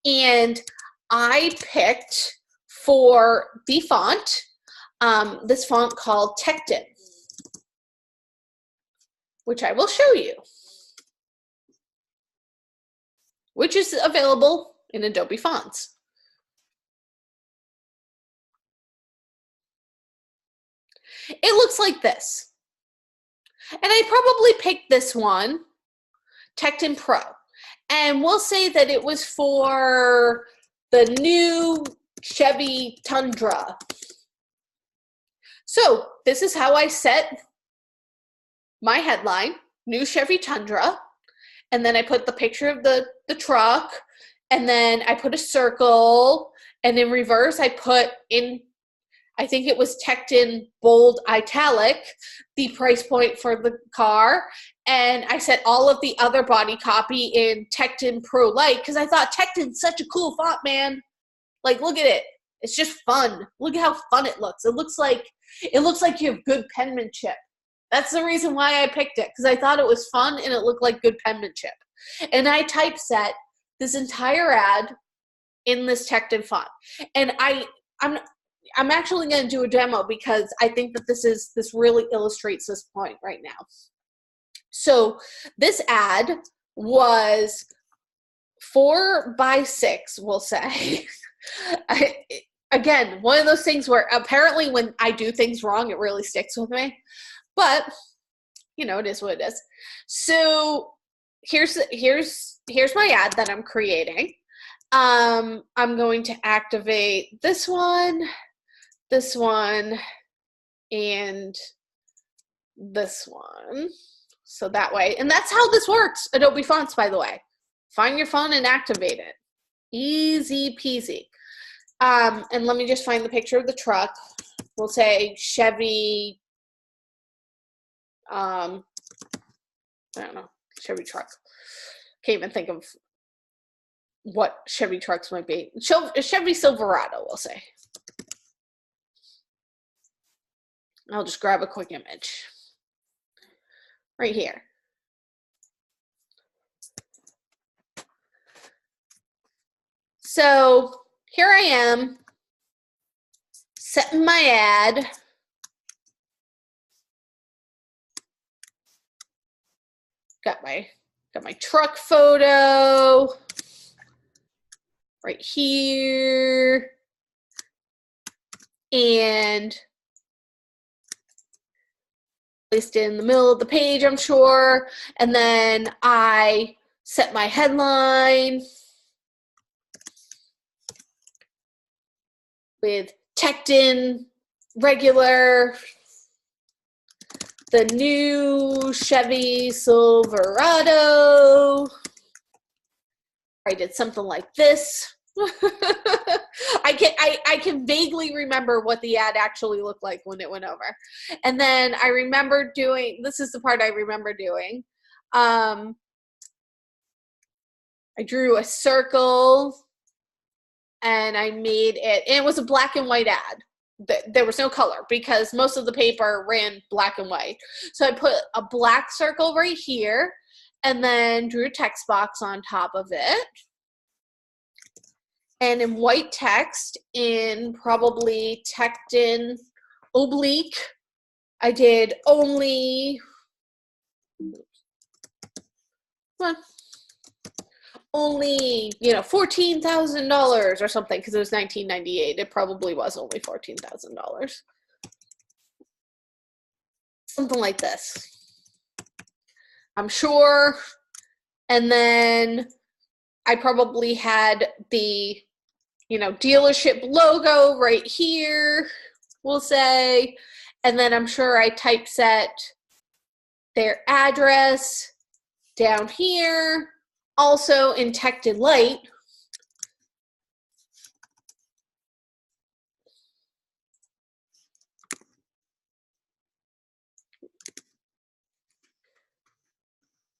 and I picked for the font, this font called Tecton, which I will show you, which is available in Adobe Fonts. It looks like this. And I probably picked this one, Tecton Pro. And we'll say that it was for the new Chevy Tundra. So this is how I set my headline, new Chevy Tundra, and then I put the picture of the truck, and then I put a circle, and in reverse I put in, I think it was Tecton bold italic, the price point for the car, and I set all of the other body copy in Tecton Pro Light because I thought Tecton's such a cool font, man. Like, look at it. It's just fun. Look at how fun it looks. It looks like you have good penmanship. That's the reason why I picked it, because I thought it was fun and it looked like good penmanship. And I typeset this entire ad in this Tecton font. And I'm actually going to do a demo because I think that this really illustrates this point right now. So this ad was 4x6, we'll say. Again, one of those things where apparently when I do things wrong, it really sticks with me. But, you know, it is what it is. So here's my ad that I'm creating. I'm going to activate this one, and this one. So that way, and that's how this works, Adobe Fonts, by the way. Find your font and activate it. Easy peasy. And let me just find the picture of the truck. We'll say Chevy, I don't know, Chevy truck. Can't even think of what Chevy trucks might be. Chevy Silverado, we'll say. I'll just grab a quick image. Right here. So here I am, setting my ad. Got my truck photo right here, and placed in the middle of the page, I'm sure. And then I set my headline with Tecton regular, the new Chevy Silverado. I did something like this. I can vaguely remember what the ad actually looked like when it went over. And then I remember doing, this is the part I remember doing. I drew a circle and I made it, and it was a black and white ad. There was no color because most of the paper ran black and white. So I put a black circle right here and then drew a text box on top of it. And in white text, in probably Tecton oblique, I did only only, you know, $14,000 or something, because it was 1998. It probably was only $14,000. Something like this, I'm sure. And then I probably had the, you know, dealership logo right here, we'll say. And then I'm sure I typeset their address down here, also in Tected Light.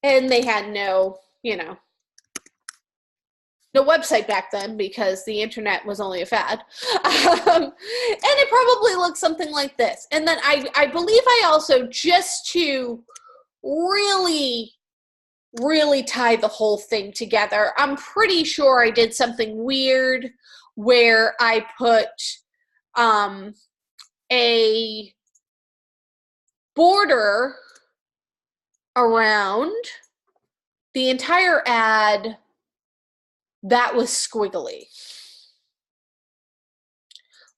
And they had no, you know, no website back then because the internet was only a fad. And it probably looked something like this. And then I believe I also, just to really tie the whole thing together, I'm pretty sure I did something weird where I put a border around the entire ad that was squiggly,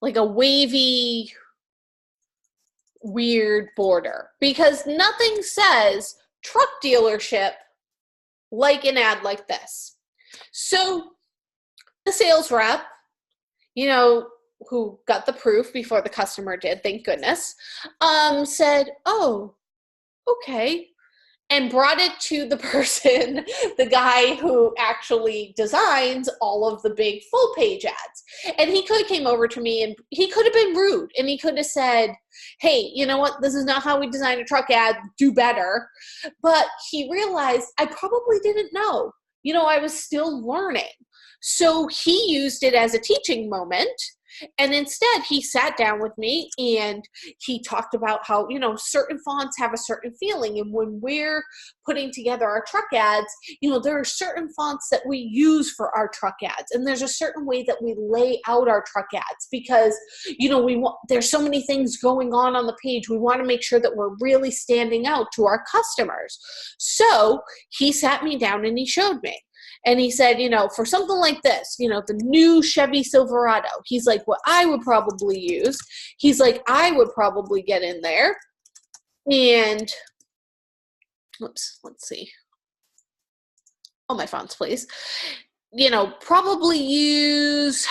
like a wavy, weird border, because nothing says truck dealership like an ad like this. So the sales rep, you know, who got the proof before the customer did, thank goodness, said, oh, okay, and brought it to the person, the guy who actually designs all of the big full page ads. And he could have came over to me and he could have been rude and he could have said, hey, you know what, this is not how we design a truck ad, do better. But he realized I probably didn't know. You know, I was still learning. So he used it as a teaching moment. And instead, he sat down with me and he talked about how, you know, certain fonts have a certain feeling. And when we're putting together our truck ads, you know, there are certain fonts that we use for our truck ads. And there's a certain way that we lay out our truck ads because, you know, there's so many things going on the page. We want to make sure that we're really standing out to our customers. So he sat me down and he showed me. And he said, you know, for something like this, you know, the new Chevy Silverado, he's like, what I would probably use, he's like, I would probably get in there and, oops, let's see. Oh, my fonts, please. You know, probably use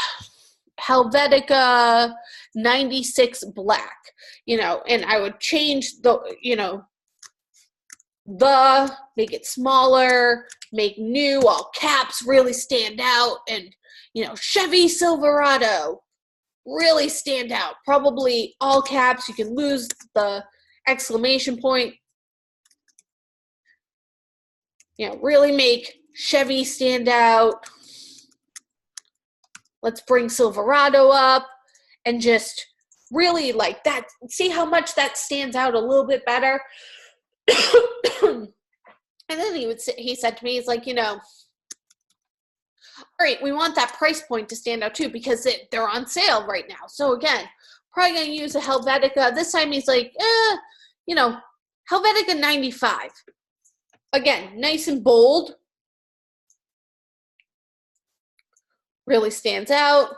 Helvetica 96 black, you know, and I would change the, you know, make it smaller, make new, all caps really stand out, and, you know, Chevy Silverado really stand out. Probably all caps, you can lose the exclamation point. You know, really make Chevy stand out. Let's bring Silverado up and just really like that. See how much that stands out a little bit better? And then he said to me, he's like, you know, all right, we want that price point to stand out too because they're on sale right now. So again, probably going to use a Helvetica. This time he's like, you know, Helvetica 95. Again, nice and bold. Really stands out.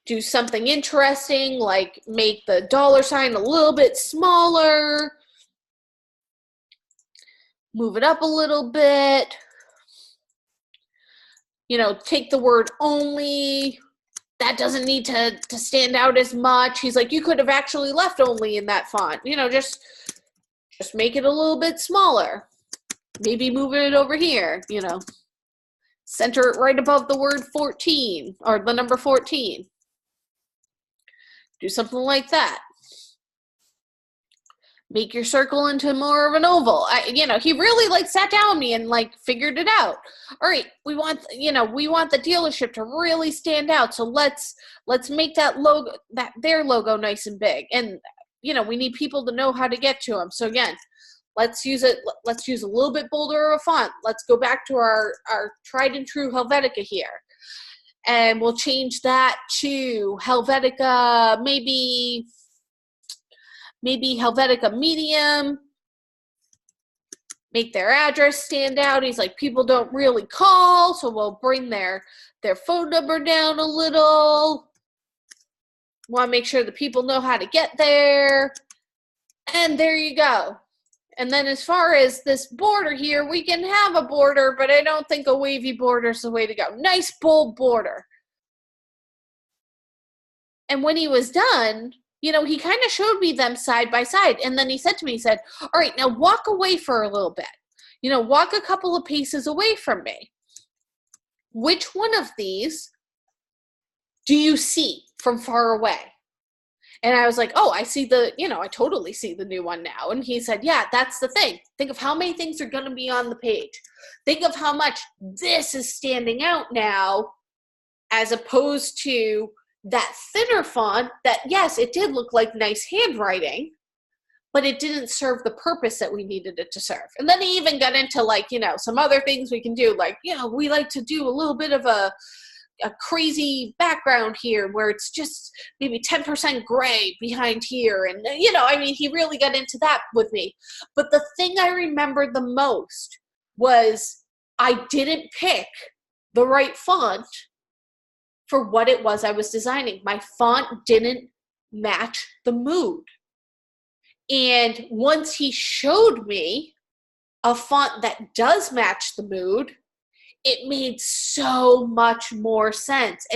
Do something interesting, like make the $ a little bit smaller. Move it up a little bit. You know, take the word only. That doesn't need to stand out as much. He's like, you could have actually left only in that font. You know, just make it a little bit smaller. Maybe move it over here, you know. Center it right above the word 14 or the number 14. Do something like that. Make your circle into more of an oval. You know, he really like sat down with me and like figured it out. All right, we want the dealership to really stand out. So let's make that logo, their logo nice and big. And, you know, we need people to know how to get to them. So again, let's use a little bit bolder of a font. Let's go back to our tried and true Helvetica here. And we'll change that to Helvetica, maybe Helvetica medium, make their address stand out. He's like, people don't really call, so we'll bring their phone number down a little. Want to make sure the people know how to get there. And there you go. And then as far as this border here, we can have a border, but I don't think a wavy border is the way to go. Nice, bold border. And when he was done, you know, he kind of showed me them side by side. And then he said to me, he said, all right, now walk away for a little bit. You know, walk a couple of paces away from me. Which one of these do you see from far away? And I was like, oh, I see the, you know, I totally see the new one now. And he said, yeah, that's the thing. Think of how many things are going to be on the page. Think of how much this is standing out now as opposed to that thinner font that, yes, it did look like nice handwriting, but it didn't serve the purpose that we needed it to serve. And then he even got into, like, you know, some other things we can do. Like, you know, we like to do a little bit of a crazy background here where it's just maybe 10% gray behind here. And, you know, I mean, he really got into that with me. But the thing I remembered the most was I didn't pick the right font for what it was I was designing. My font didn't match the mood. And once he showed me a font that does match the mood, it made so much more sense.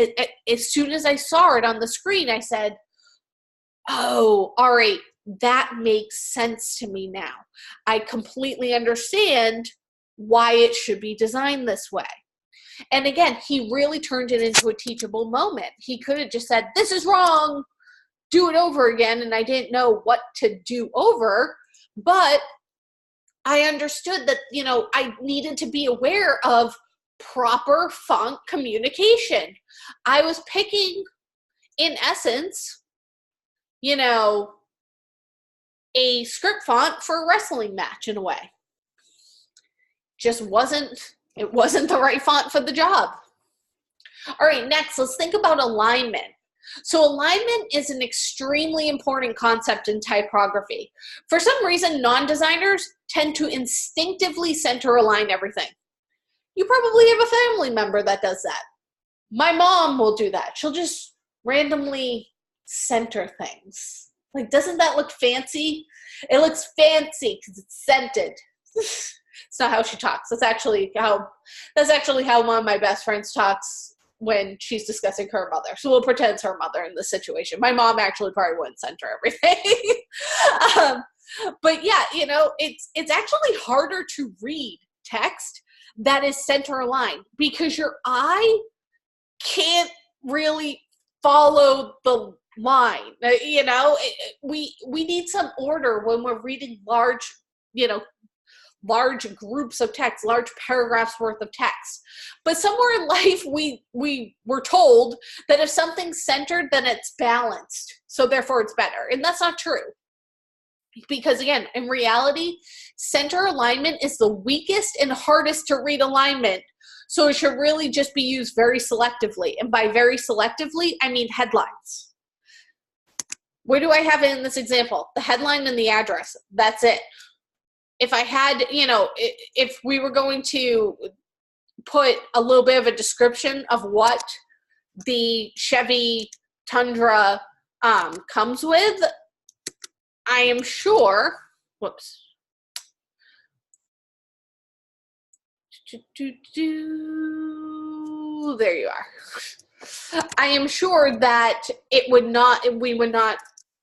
As soon as I saw it on the screen, I said, oh, all right, that makes sense to me now. I completely understand why it should be designed this way. And again, he really turned it into a teachable moment. He could have just said, this is wrong, do it over again. And I didn't know what to do over, but I understood that, you know, I needed to be aware of proper font communication. I was picking, in essence, you know, a script font for a wrestling match in a way. It wasn't the right font for the job. All right, next, let's think about alignment. So alignment is an extremely important concept in typography. For some reason, non-designers tend to instinctively center align everything. You probably have a family member that does that. My mom will do that. She'll just randomly center things. Like, doesn't that look fancy? It looks fancy because it's scented. It's not how she talks. That's actually how one of my best friends talks when she's discussing her mother. So we'll pretend it's her mother in this situation. My mom actually probably wouldn't center everything. But yeah, you know, it's actually harder to read text that is center aligned because your eye can't really follow the line. You know, we need some order when we're reading large groups of text, large paragraphs worth of text. But somewhere in life, we were told that if something's centered, then it's balanced. So therefore it's better. And that's not true. Because again, in reality, center alignment is the weakest and hardest to read alignment. So it should really just be used very selectively. And by very selectively, I mean headlines. Where do I have it in this example? The headline and the address. That's it. If I had, you know, if we were going to put a little bit of a description of what the Chevy Tundra comes with, I am sure, whoops. There you are. I am sure that we would not,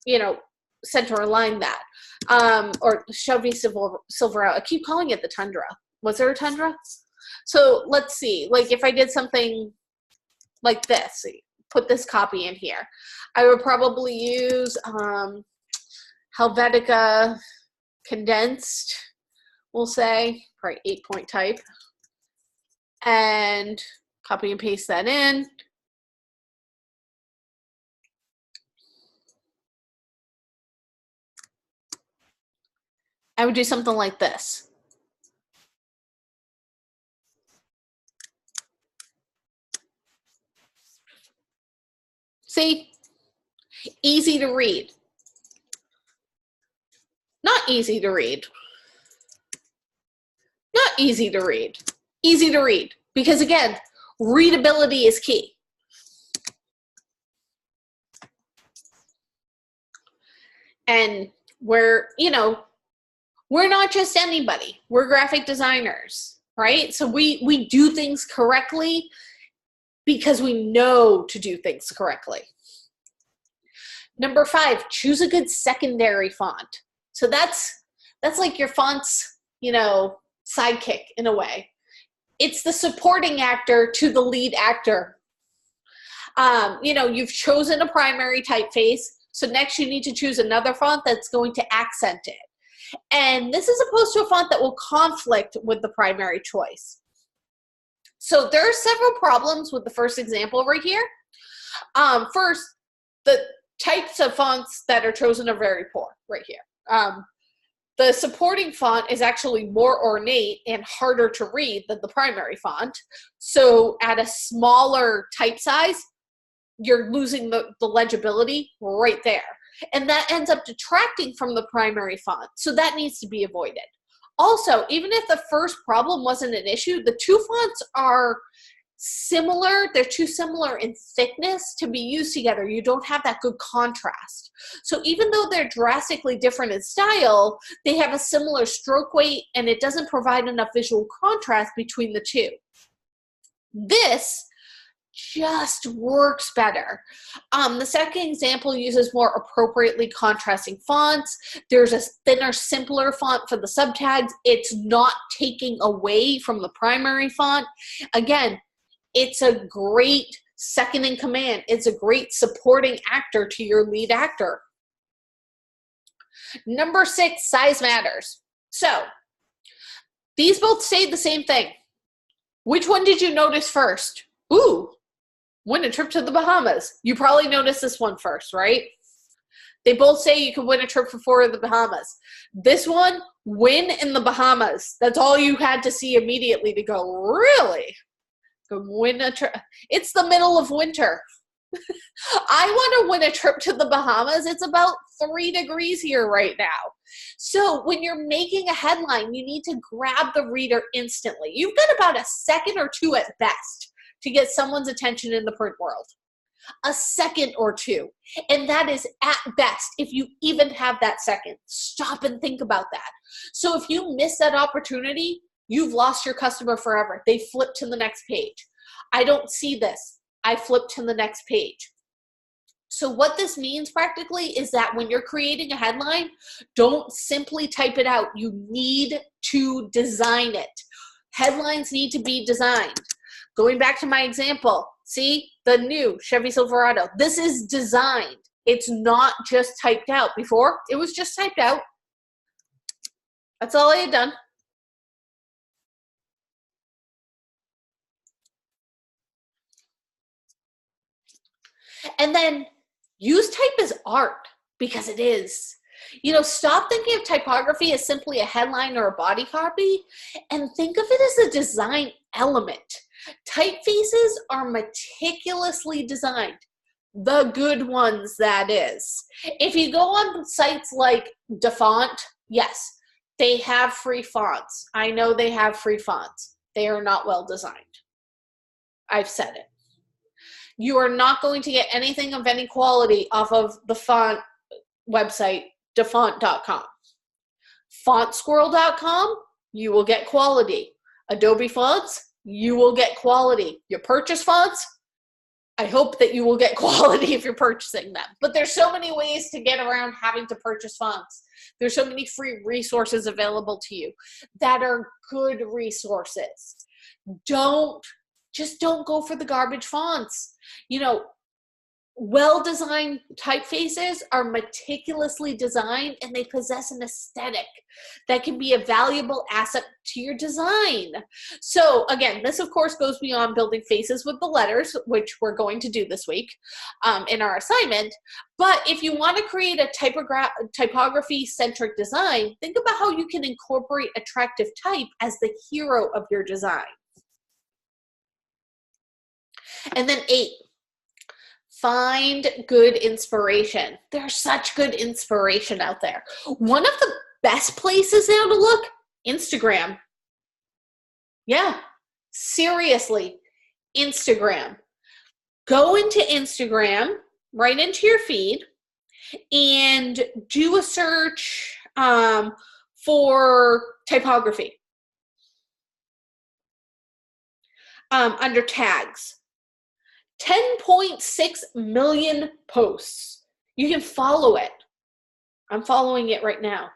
you know, center align that. Or Chevy Silverado. I keep calling it the Tundra. Was there a Tundra? So let's see. Like if I did something like this, put this copy in here, I would probably use Helvetica condensed, we'll say, probably 8-point type, and copy and paste that in. I would do something like this. See? Easy to read. Not easy to read. easy to read. Easy to read. Because again, readability is key. And we're not just anybody. We're graphic designers, right? So we do things correctly because we know to do things correctly. Number 5, choose a good secondary font. So that's like your font's, sidekick in a way. It's the supporting actor to the lead actor. You've chosen a primary typeface, so next you need to choose another font that's going to accent it. And this is opposed to a font that will conflict with the primary choice. So there are several problems with the first example right here. First, the types of fonts that are chosen are very poor right here. The supporting font is actually more ornate and harder to read than the primary font. So at a smaller type size, you're losing the legibility right there. And that ends up detracting from the primary font. So that needs to be avoided. Also, even if the first problem wasn't an issue, the two fonts are similar. They're too similar in thickness to be used together. You don't have that good contrast. So even though they're drastically different in style, they have a similar stroke weight and it doesn't provide enough visual contrast between the two. This just works better. The second example uses more appropriately contrasting fonts. There's a thinner, simpler font for the subtags. It's not taking away from the primary font. Again, it's a great second in command. It's a great supporting actor to your lead actor. Number 6, size matters. So these both say the same thing. Which one did you notice first? Ooh, win a trip to the Bahamas. You probably noticed this one first, right? They both say you can win a trip for 4 in the Bahamas. This one, win in the Bahamas. That's all you had to see immediately to go, really? Win a trip. It's the middle of winter. I want to win a trip to the Bahamas. It's about 3 degrees here right now. So when you're making a headline, you need to grab the reader instantly. You've got about a second or 2 at best to get someone's attention in the print world. A second or 2. And that is at best, if you even have that second. Stop and think about that. So if you miss that opportunity, you've lost your customer forever. They flip to the next page. I don't see this. I flip to the next page. So what this means practically is that when you're creating a headline, don't simply type it out. You need to design it. Headlines need to be designed. Going back to my example, see the new Chevy Silverado. This is designed. It's not just typed out. Before, it was just typed out. That's all I had done. And then use type as art, because it is. Stop thinking of typography as simply a headline or a body copy, and think of it as a design element. Typefaces are meticulously designed. The good ones, that is. If you go on sites like DaFont, yes, they have free fonts. I know they have free fonts. They are not well designed. I've said it. You are not going to get anything of any quality off of the font website, dafont.com. Fontsquirrel.com, you will get quality. Adobe Fonts, you will get quality. Your purchase fonts, I hope that you will get quality if you're purchasing them. But there's so many ways to get around having to purchase fonts. There's so many free resources available to you that are good resources. Just don't go for the garbage fonts. Well-designed typefaces are meticulously designed, and they possess an aesthetic that can be a valuable asset to your design. So again, this of course goes beyond building faces with the letters, which we're going to do this week in our assignment. But if you want to create a typography-centric design, think about how you can incorporate attractive type as the hero of your design. And then 8. Find good inspiration. There's such good inspiration out there. One of the best places now to look, Instagram. Yeah, seriously, Instagram. Go into Instagram, right into your feed, and do a search for typography under tags. 10.6 million posts. You can follow it. I'm following it right now.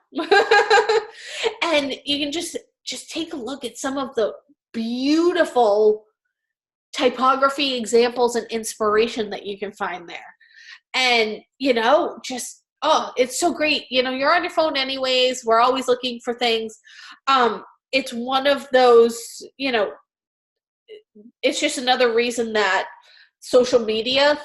And you can just take a look at some of the beautiful typography examples and inspiration that you can find there. And, just, oh, it's so great. You're on your phone anyways. We're always looking for things. It's one of those, it's just another reason that social media,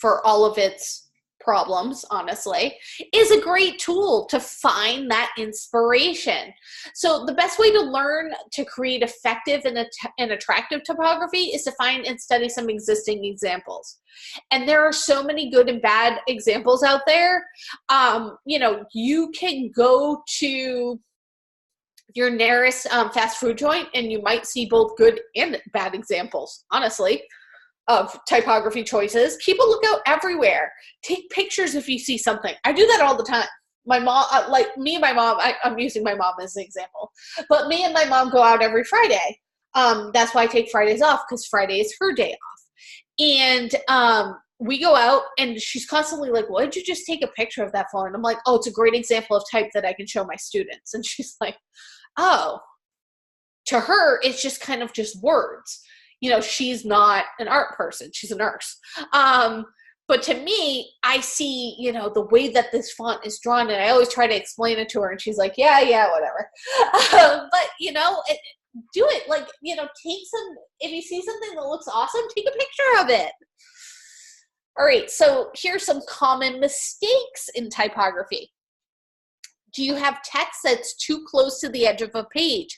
for all of its problems, honestly, is a great tool to find that inspiration. So the best way to learn to create effective and attractive typography is to find and study some existing examples. And there are so many good and bad examples out there. You can go to your nearest fast food joint and you might see both good and bad examples, honestly, of typography choices. Keep a lookout everywhere. Take pictures if you see something. I do that all the time. My mom, me and my mom, I'm using my mom as an example, but me and my mom go out every Friday. That's why I take Fridays off, because Friday is her day off. And we go out and she's constantly like, why did you just take a picture of that for? And I'm like, oh, it's a great example of type that I can show my students. And she's like, oh, to her, it's just kind of just words. She's not an art person. She's a nurse. But to me, I see, the way that this font is drawn, and I always try to explain it to her, and she's like, yeah, whatever. But, do it. Like, take some, if you see something that looks awesome, take a picture of it. All right, so here's some common mistakes in typography. Do you have text that's too close to the edge of a page?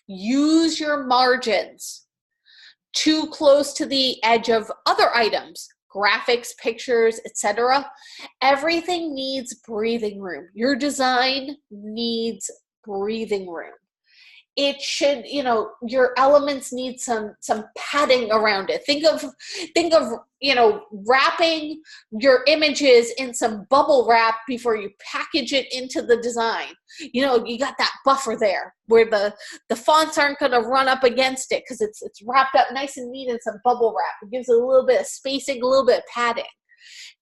Use your margins. Too close to the edge of other items, graphics, pictures, etc. Everything needs breathing room. Your design needs breathing room. It should, your elements need some padding around it. Think of, wrapping your images in some bubble wrap before you package it into the design. You got that buffer there where the fonts aren't going to run up against it because it's wrapped up nice and neat in some bubble wrap. It gives it a little bit of spacing, a little bit of padding.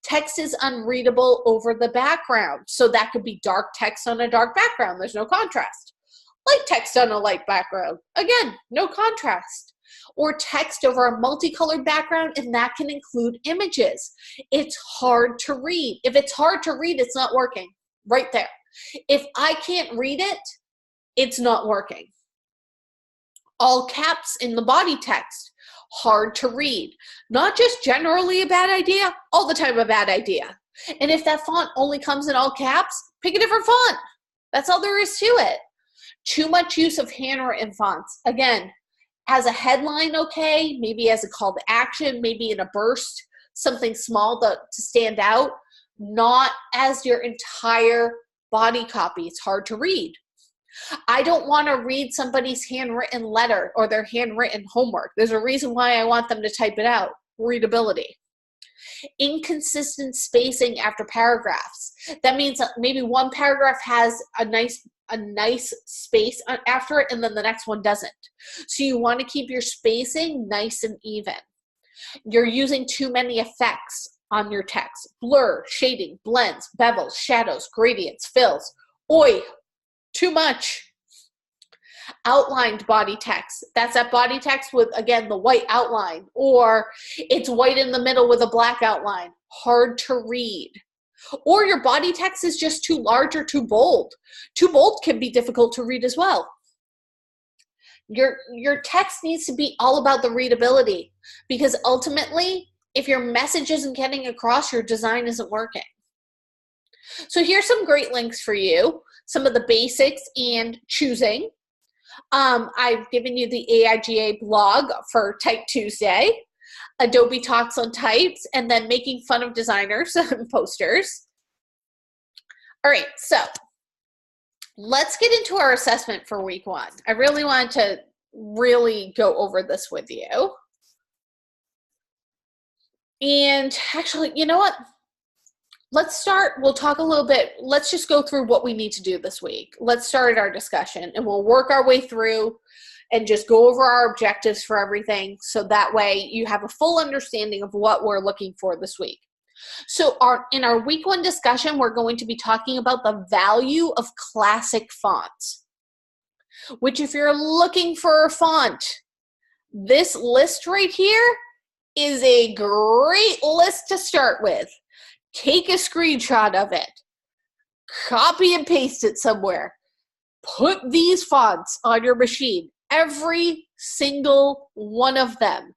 Text is unreadable over the background. So that could be dark text on a dark background. There's no contrast. Light text on a light background. Again, no contrast. Or text over a multicolored background, and that can include images. It's hard to read. If it's hard to read, it's not working. Right there. If I can't read it, it's not working. All caps in the body text. Hard to read. Not just generally a bad idea, all the time a bad idea. And if that font only comes in all caps, pick a different font. That's all there is to it. Too much use of handwritten fonts. Again, as a headline, okay, maybe as a call to action, maybe in a burst, something small to stand out, not as your entire body copy. It's hard to read. I don't want to read somebody's handwritten letter or their handwritten homework. There's a reason why I want them to type it out. Readability. Inconsistent spacing after paragraphs. That means that maybe one paragraph has a nice space after it and then the next one doesn't. So you want to keep your spacing nice and even. You're using too many effects on your text. Blur, shading, blends, bevels, shadows, gradients, fills. Oi, too much. Outlined body text. That's that body text with, again, the white outline, or it's white in the middle with a black outline. Hard to read. Or your body text is just too large or too bold. Too bold can be difficult to read as well. Your text needs to be all about the readability, because ultimately, if your message isn't getting across, your design isn't working. So here's some great links for you. Some of the basics and choosing. I've given you the AIGA blog for Type Tuesday, Adobe Talks on Types, and then making fun of designers and posters. All right, so let's get into our assessment for week 1. I really wanted to really go over this with you. And actually, you know what? Let's start. We'll talk a little bit. Let's just go through what we need to do this week. Let's start our discussion, and we'll work our way through and just go over our objectives for everything, so that way you have a full understanding of what we're looking for this week. So in our week 1 discussion, we're going to be talking about the value of classic fonts, which if you're looking for a font, this list right here is a great list to start with. Take a screenshot of it, copy and paste it somewhere, put these fonts on your machine, every single one of them.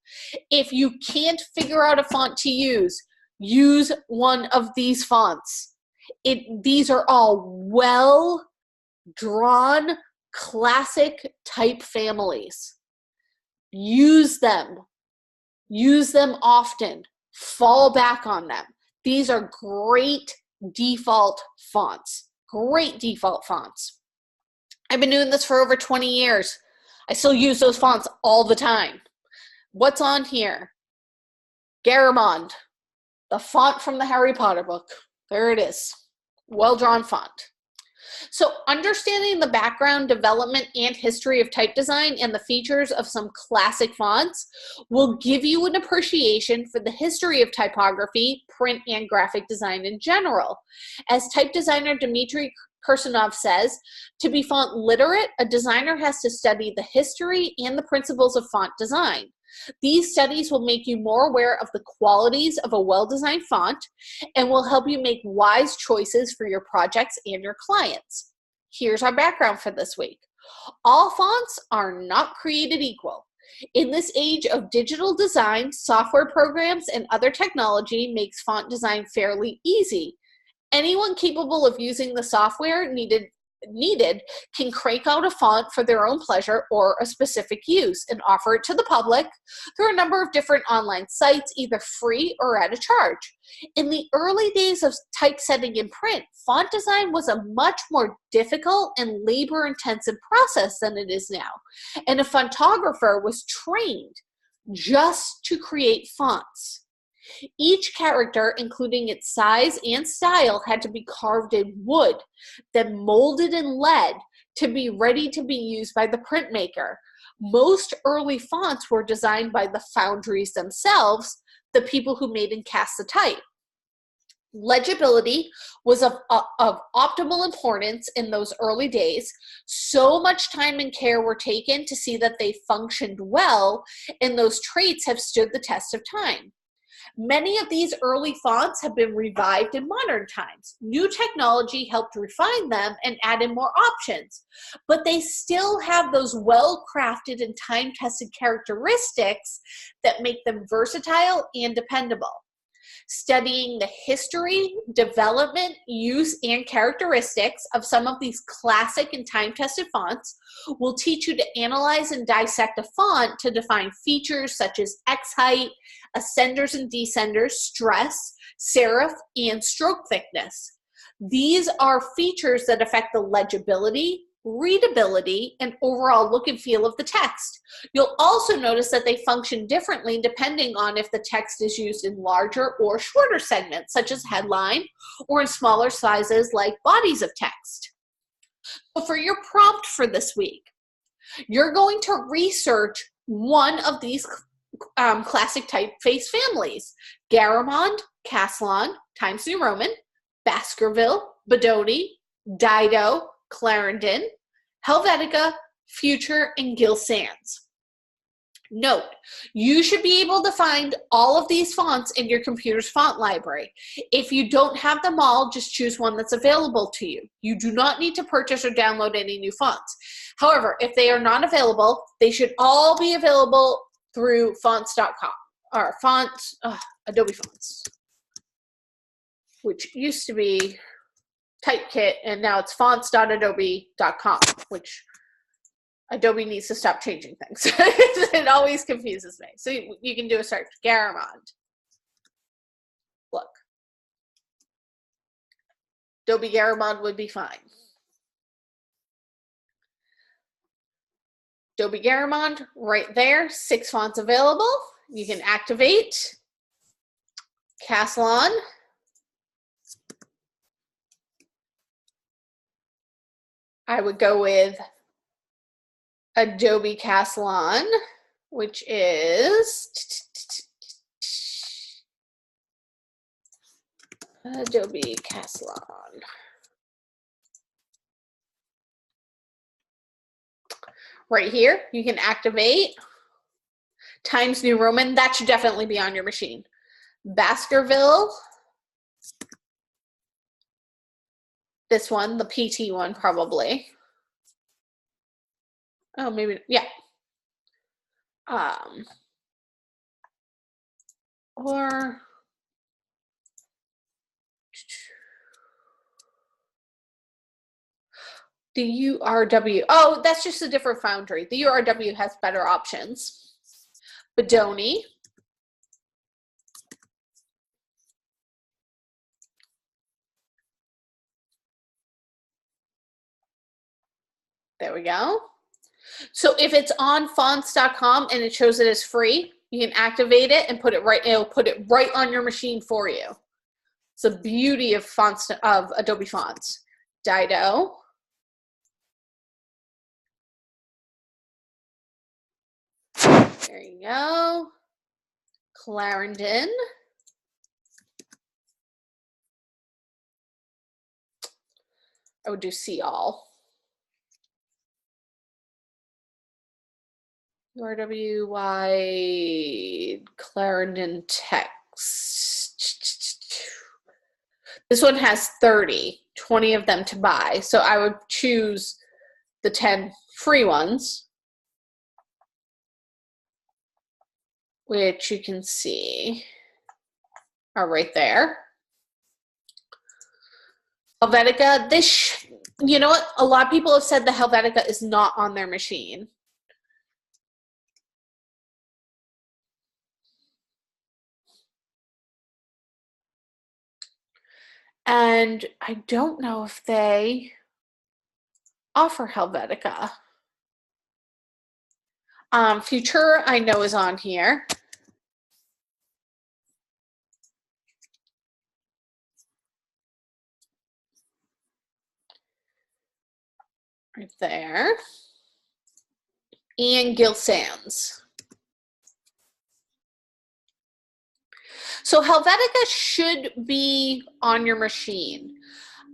If you can't figure out a font to use one of these fonts. These are all well-drawn, classic type families. Use them. Use them often. Fall back on them. These are great default fonts. Great default fonts. I've been doing this for over 20 years. I still use those fonts all the time. What's on here? Garamond, the font from the Harry Potter book. There it is. Well-drawn font. So understanding the background, development, and history of type design and the features of some classic fonts will give you an appreciation for the history of typography, print, and graphic design in general. As type designer Dmitry Kirsanov says, to be font literate, a designer has to study the history and the principles of font design. These studies will make you more aware of the qualities of a well-designed font and will help you make wise choices for your projects and your clients. Here's our background for this week. All fonts are not created equal. In this age of digital design, software programs and other technology makes font design fairly easy. Anyone capable of using the software needed can crank out a font for their own pleasure or a specific use and offer it to the public through a number of different online sites, either free or at a charge. In the early days of typesetting in print, font design was a much more difficult and labor-intensive process than it is now, and a fontographer was trained just to create fonts. Each character, including its size and style, had to be carved in wood, then molded in lead to be ready to be used by the printmaker. Most early fonts were designed by the foundries themselves, the people who made and cast the type. Legibility was of optimal importance in those early days. So much time and care were taken to see that they functioned well, and those traits have stood the test of time. Many of these early fonts have been revived in modern times. New technology helped refine them and add in more options, but they still have those well-crafted and time-tested characteristics that make them versatile and dependable. Studying the history, development, use, and characteristics of some of these classic and time-tested fonts will teach you to analyze and dissect a font to define features such as X height, ascenders and descenders, stress, serif, and stroke thickness. These are features that affect the legibility, readability, and overall look and feel of the text. You'll also notice that they function differently depending on if the text is used in larger or shorter segments, such as headline, or in smaller sizes like bodies of text. So for your prompt for this week, you're going to research one of these classic typeface families: Garamond, Castellan, Times New Roman, Baskerville, Bodoni, Dido, Clarendon, Helvetica, Future, and Gill Sans. Note, you should be able to find all of these fonts in your computer's font library. If you don't have them all, just choose one that's available to you. You do not need to purchase or download any new fonts. However, if they are not available, they should all be available through fonts.com or Adobe Fonts, which used to be Typekit, and now it's fonts.adobe.com, which Adobe needs to stop changing things. It always confuses me. So you can do a search, Garamond. Look. Adobe Garamond would be fine. Adobe Garamond right there, 6 fonts available. You can activate. Caslon. I would go with Adobe Caslon, which is Adobe Caslon. Right here, you can activate. Times New Roman, that should definitely be on your machine. Baskerville. This one, the PT one, probably. Oh, maybe, yeah. Or the URW. Oh, that's just a different foundry. The URW has better options. Bodoni. There we go. So if it's on fonts.com and it shows it as free, you can activate it and put it right, it'll put it right on your machine for you. It's the beauty of fonts, of Adobe Fonts. Dido. There you go. Clarendon. I would do see all. URW wide Clarendon text. This one has 30, 20 of them to buy. So I would choose the 10 free ones, which you can see are right there. Helvetica, this, you know what? A lot of people have said the Helvetica is not on their machine. And I don't know if they offer Helvetica. Futura, I know, is on here. Right there. And Gil Sans. So Helvetica should be on your machine.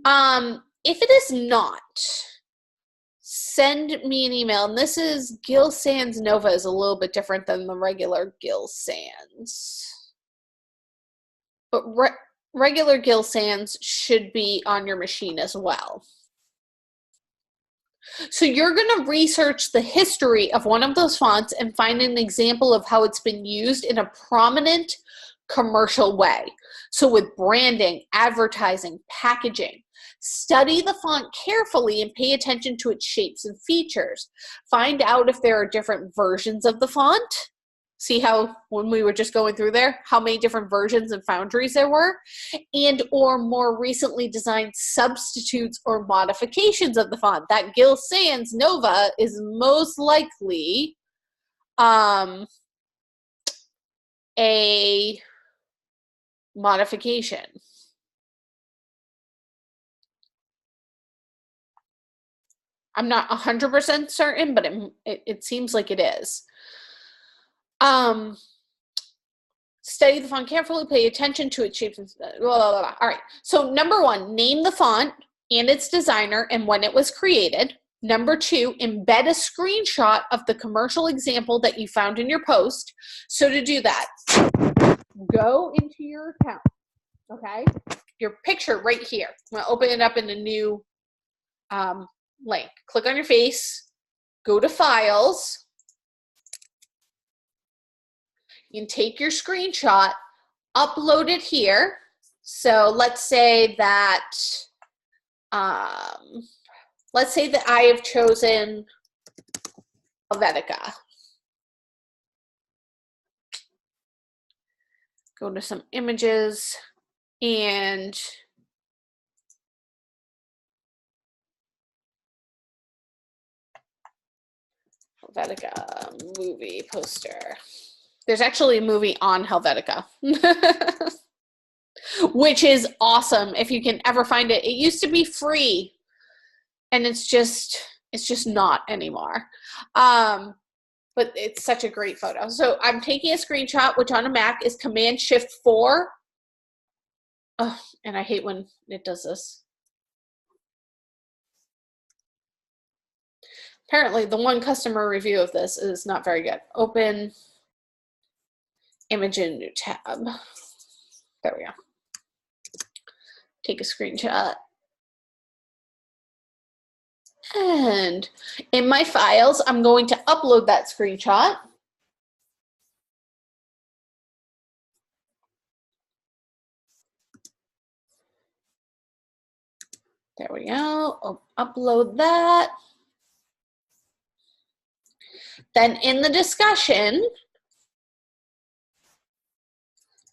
If it is not, send me an email. And this is Gil Sans Nova is a little bit different than the regular Gil Sans. But regular Gil Sans should be on your machine as well. So you're going to research the history of one of those fonts and find an example of how it's been used in a prominent commercial way. So with branding, advertising, packaging, study the font carefully and pay attention to its shapes and features. Find out if there are different versions of the font. See how, when we were just going through there, how many different versions and foundries there were, and or more recently designed substitutes or modifications of the font. That Gil Sans Nova is most likely a modification. I'm not 100% certain, but it seems like it is. Study the font carefully, pay attention to its shapes and blah, blah, blah. All right. So number 1, name the font and its designer and when it was created. Number 2, embed a screenshot of the commercial example that you found in your post. So to do that, go into your account, okay? Your picture right here. I'm gonna open it up in a new link. Click on your face, go to Files. You can take your screenshot, upload it here. So let's say that I have chosen Helvetica. Go to some images and Helvetica movie poster. There's actually a movie on Helvetica, which is awesome if you can ever find it. It used to be free, and it's just not anymore. But it's such a great photo. So I'm taking a screenshot, which on a Mac is Command-Shift-4. Oh, and I hate when it does this. Apparently, the one customer review of this is not very good. Open image in new tab. There we go. Take a screenshot. And in my files, I'm going to upload that screenshot. There we go. I'll upload that. Then in the discussion,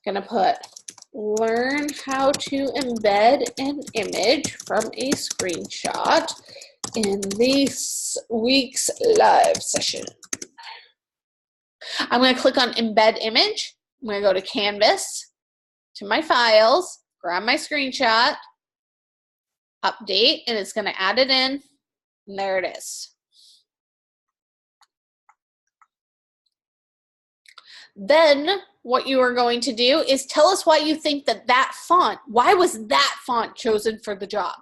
I'm going to put learn how to embed an image from a screenshot in this week's live session. I'm going to click on embed image. I'm going to go to Canvas, to my files, grab my screenshot, update, and it's going to add it in, and there it is. Then what you are going to do is tell us why you think that font, why was that font chosen for the job?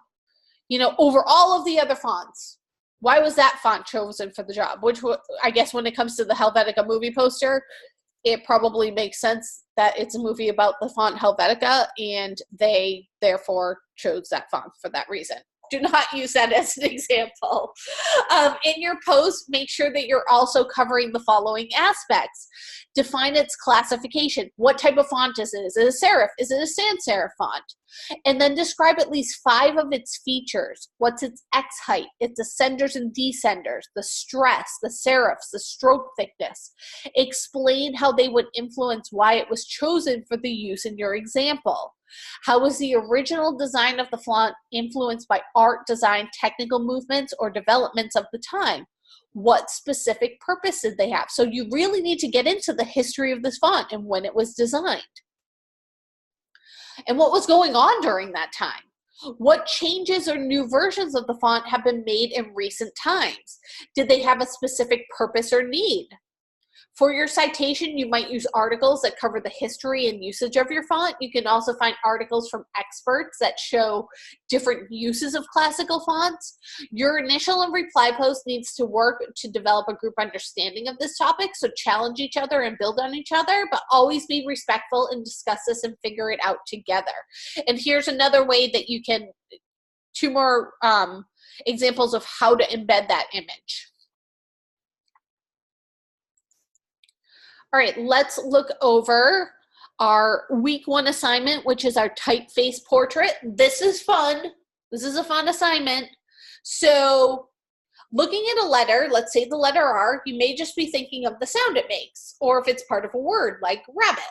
You know, over all of the other fonts, why was that font chosen for the job? Which I guess when it comes to the Helvetica movie poster, it probably makes sense that it's a movie about the font Helvetica, and they therefore chose that font for that reason. Do not use that as an example. In your post, make sure that you're also covering the following aspects. Define its classification. What type of font is it? Is it a serif? Is it a sans serif font? And then describe at least 5 of its features. What's its X height, its ascenders and descenders, the stress, the serifs, the stroke thickness. Explain how they would influence why it was chosen for the use in your example. How was the original design of the font influenced by art, design, technical movements, or developments of the time? What specific purpose did they have? So you really need to get into the history of this font and when it was designed. And what was going on during that time? What changes or new versions of the font have been made in recent times? Did they have a specific purpose or need? For your citation, you might use articles that cover the history and usage of your font. You can also find articles from experts that show different uses of classical fonts. Your initial and reply post needs to work to develop a group understanding of this topic, so challenge each other and build on each other, but always be respectful and discuss this and figure it out together. And here's another way that you can, 2 more examples of how to embed that image. All right, let's look over our week 1 assignment, which is our typeface portrait. This is fun. This is a fun assignment. So looking at a letter, let's say the letter R, you may just be thinking of the sound it makes, or if it's part of a word like rabbit,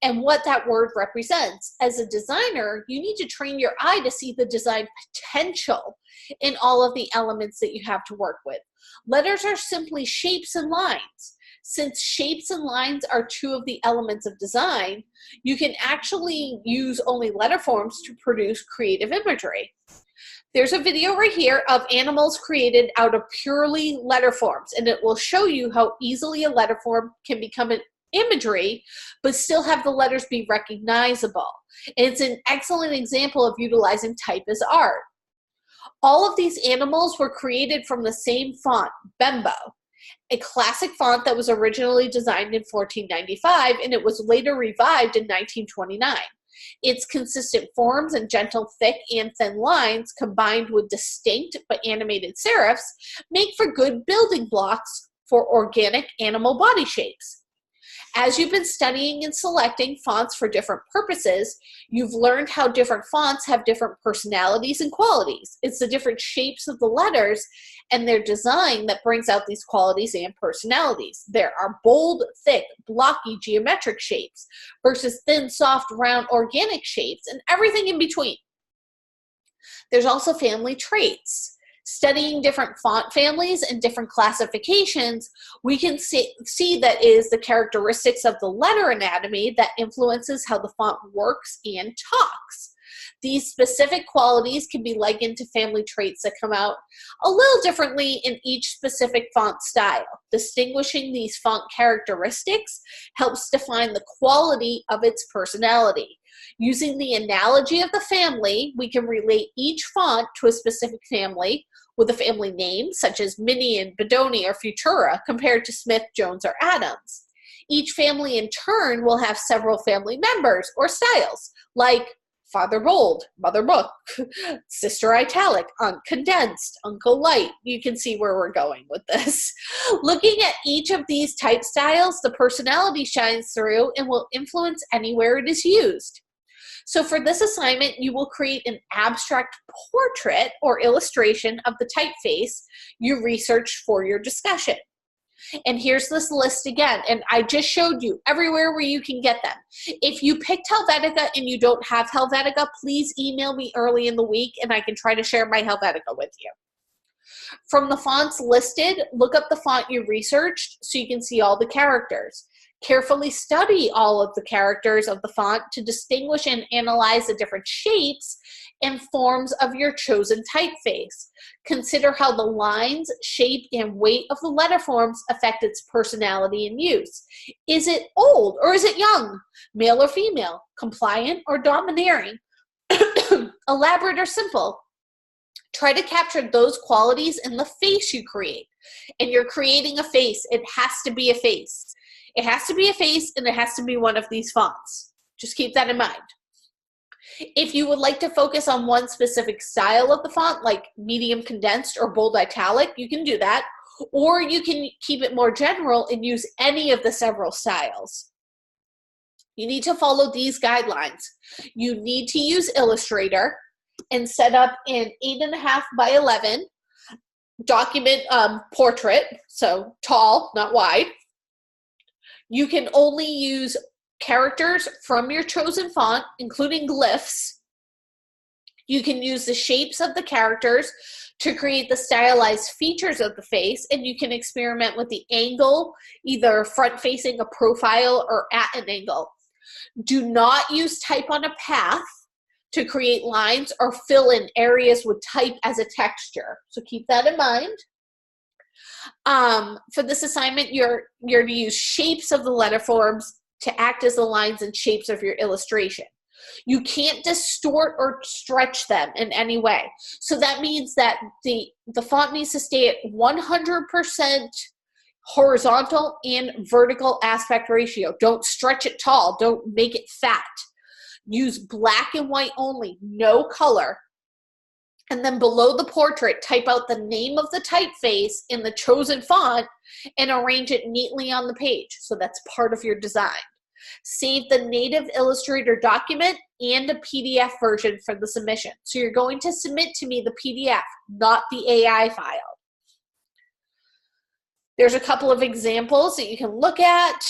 and what that word represents. As a designer, you need to train your eye to see the design potential in all of the elements that you have to work with. Letters are simply shapes and lines. Since shapes and lines are 2 of the elements of design, you can actually use only letter forms to produce creative imagery. There's a video right here of animals created out of purely letter forms, and it will show you how easily a letter form can become an imagery, but still have the letters be recognizable. It's an excellent example of utilizing type as art. All of these animals were created from the same font, Bembo, a classic font that was originally designed in 1495, and it was later revived in 1929. Its consistent forms and gentle thick and thin lines, combined with distinct but animated serifs, make for good building blocks for organic animal body shapes. As you've been studying and selecting fonts for different purposes, you've learned how different fonts have different personalities and qualities. It's the different shapes of the letters and their design that brings out these qualities and personalities. There are bold, thick, blocky, geometric shapes versus thin, soft, round, organic shapes, and everything in between. There's also family traits. Studying different font families and different classifications, we can see that is the characteristics of the letter anatomy that influences how the font works and talks. These specific qualities can be likened to family traits that come out a little differently in each specific font style. Distinguishing these font characteristics helps define the quality of its personality. Using the analogy of the family, we can relate each font to a specific family with a family name, such as Minion, Bedoni, or Futura, compared to Smith, Jones, or Adams. Each family in turn will have several family members or styles, like Father Bold, Mother Book, Sister Italic, Aunt Condensed, Uncle Light. You can see where we're going with this. Looking at each of these type styles, the personality shines through and will influence anywhere it is used. So for this assignment, you will create an abstract portrait or illustration of the typeface you researched for your discussion. And here's this list again, and I just showed you everywhere where you can get them. If you picked Helvetica and you don't have Helvetica, please email me early in the week and I can try to share my Helvetica with you. From the fonts listed, look up the font you researched so you can see all the characters. Carefully study all of the characters of the font to distinguish and analyze the different shapes and forms of your chosen typeface. Consider how the lines, shape, and weight of the letter forms affect its personality and use. Is it old or is it young? Male or female? Compliant or domineering? Elaborate or simple? Try to capture those qualities in the face you create. And you're creating a face. It has to be a face. It has to be a face, and it has to be one of these fonts. Just keep that in mind. If you would like to focus on one specific style of the font, like medium condensed or bold italic, you can do that. Or you can keep it more general and use any of the several styles. You need to follow these guidelines. You need to use Illustrator and set up an 8.5 by 11 document portrait, so tall, not wide. You can only use characters from your chosen font, including glyphs. You can use the shapes of the characters to create the stylized features of the face, and you can experiment with the angle, either front-facing a profile or at an angle. Do not use type on a path to create lines or fill in areas with type as a texture. So keep that in mind. For this assignment, you're to use shapes of the letter forms to act as the lines and shapes of your illustration. You can't distort or stretch them in any way. So that means that the font needs to stay at 100% horizontal and vertical aspect ratio. Don't stretch it tall. Don't make it fat. Use black and white only, no color. And then below the portrait, type out the name of the typeface in the chosen font and arrange it neatly on the page. So that's part of your design. Save the native Illustrator document and a PDF version for the submission. So you're going to submit to me the PDF, not the AI file. There's a couple of examples that you can look at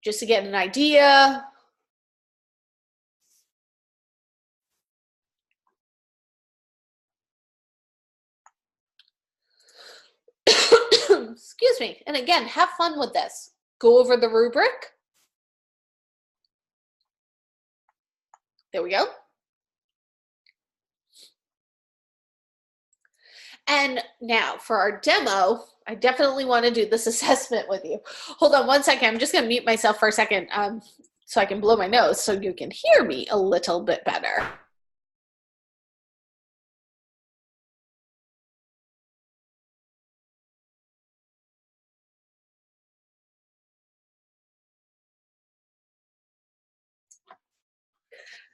just to get an idea. Excuse me. And again, have fun with this. Go over the rubric. There we go. And now for our demo, I definitely want to do this assessment with you. Hold on one second. I'm just going to mute myself for a second so I can blow my nose so you can hear me a little bit better.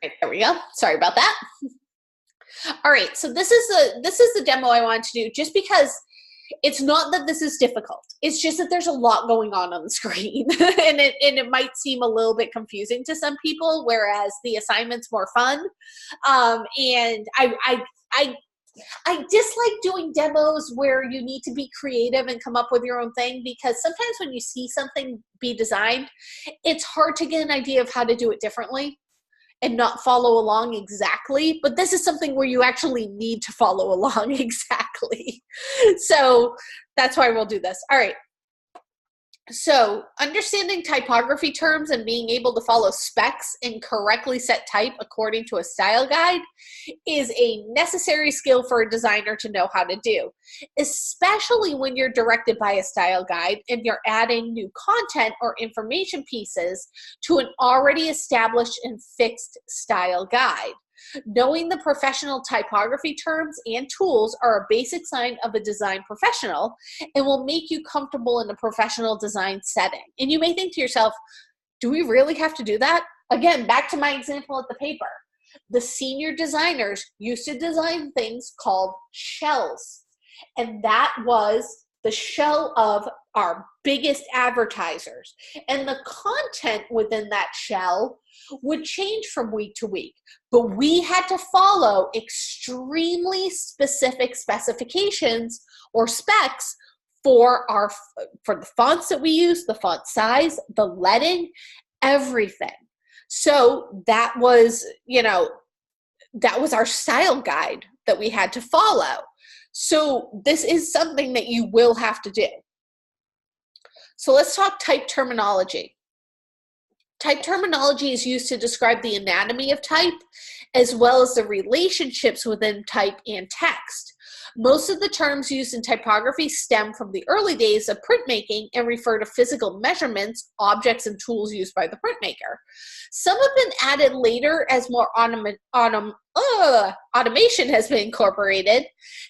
Right, there we go. Sorry about that. All right, so this is the demo I want to do, just because it's not that this is difficult. It's just that there's a lot going on the screen, and it might seem a little bit confusing to some people, whereas the assignment's more fun. And I dislike doing demos where you need to be creative and come up with your own thing, because sometimes when you see something be designed, it's hard to get an idea of how to do it differently. and not follow along exactly, but this is something where you actually need to follow along exactly. So that's why we'll do this. All right. So understanding typography terms and being able to follow specs and correctly set type according to a style guide is a necessary skill for a designer to know how to do, especially when you're directed by a style guide and you're adding new content or information pieces to an already established and fixed style guide. Knowing the professional typography terms and tools are a basic sign of a design professional and will make you comfortable in a professional design setting. And you may think to yourself, do we really have to do that? Again, back to my example at the paper. The senior designers used to design things called shells, and that was the shell of our biggest advertisers. And the content within that shell would change from week to week, but we had to follow extremely specific specifications or specs for the fonts that we use, the font size, the leading, everything. So that was, that was our style guide that we had to follow. So this is something that you will have to do. So let's talk type terminology. Type terminology is used to describe the anatomy of type, as well as the relationships within type and text. Most of the terms used in typography stem from the early days of printmaking and refer to physical measurements, objects, and tools used by the printmaker. Some have been added later as more automation has been incorporated.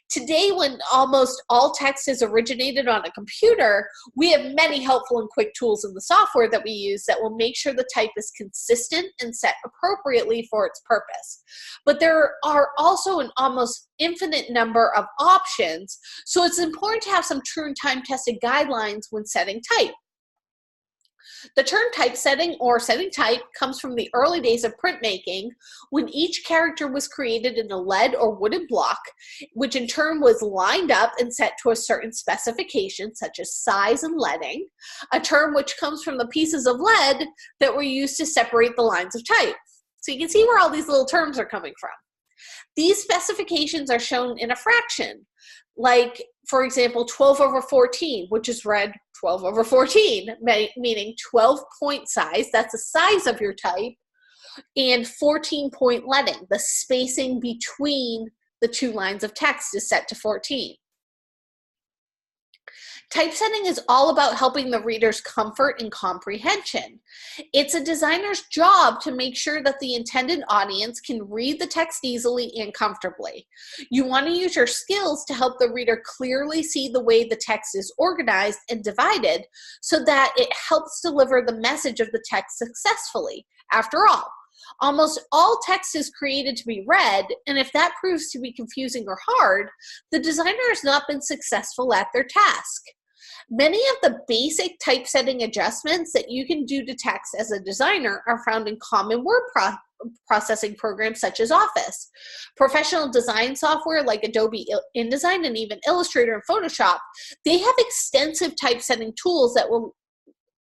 Today, when almost all text is originated on a computer, we have many helpful and quick tools in the software that we use that will make sure the type is consistent and set appropriately for its purpose. But there are also an almost infinite number of options, so it's important to have some true and time-tested guidelines when setting type. The term typesetting or setting type comes from the early days of printmaking, when each character was created in a lead or wooden block, which in turn was lined up and set to a certain specification, such as size and leading, a term which comes from the pieces of lead that were used to separate the lines of type. So you can see where all these little terms are coming from. These specifications are shown in a fraction, like, for example, 12 over 14, which is read 12 over 14, meaning 12 point size, that's the size of your type, and 14 point leading, the spacing between the two lines of text is set to 14. Typesetting is all about helping the reader's comfort and comprehension. It's a designer's job to make sure that the intended audience can read the text easily and comfortably. You want to use your skills to help the reader clearly see the way the text is organized and divided so that it helps deliver the message of the text successfully. After all, almost all text is created to be read, and if that proves to be confusing or hard, the designer has not been successful at their task. Many of the basic typesetting adjustments that you can do to text as a designer are found in common word processing programs such as Office. Professional design software like Adobe InDesign and even Illustrator and Photoshop, they have extensive typesetting tools that will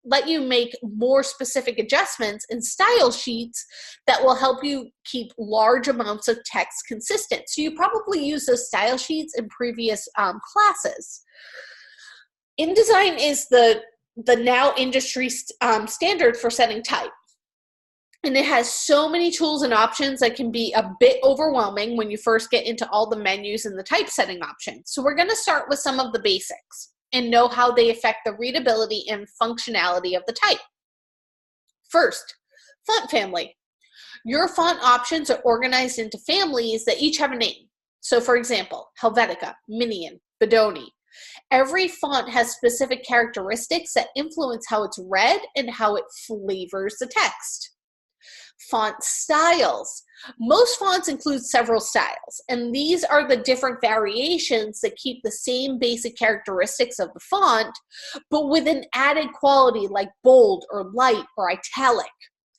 let you make more specific adjustments and style sheets that will help you keep large amounts of text consistent. So you probably use those style sheets in previous classes. InDesign is the now industry standard for setting type. And it has so many tools and options that can be a bit overwhelming when you first get into all the menus and the typesetting options. So we're going to start with some of the basics and know how they affect the readability and functionality of the type. First, font family. Your font options are organized into families that each have a name. So for example, Helvetica, Minion, Bodoni. Every font has specific characteristics that influence how it's read and how it flavors the text. Font styles. Most fonts include several styles, and these are the different variations that keep the same basic characteristics of the font, but with an added quality like bold or light or italic.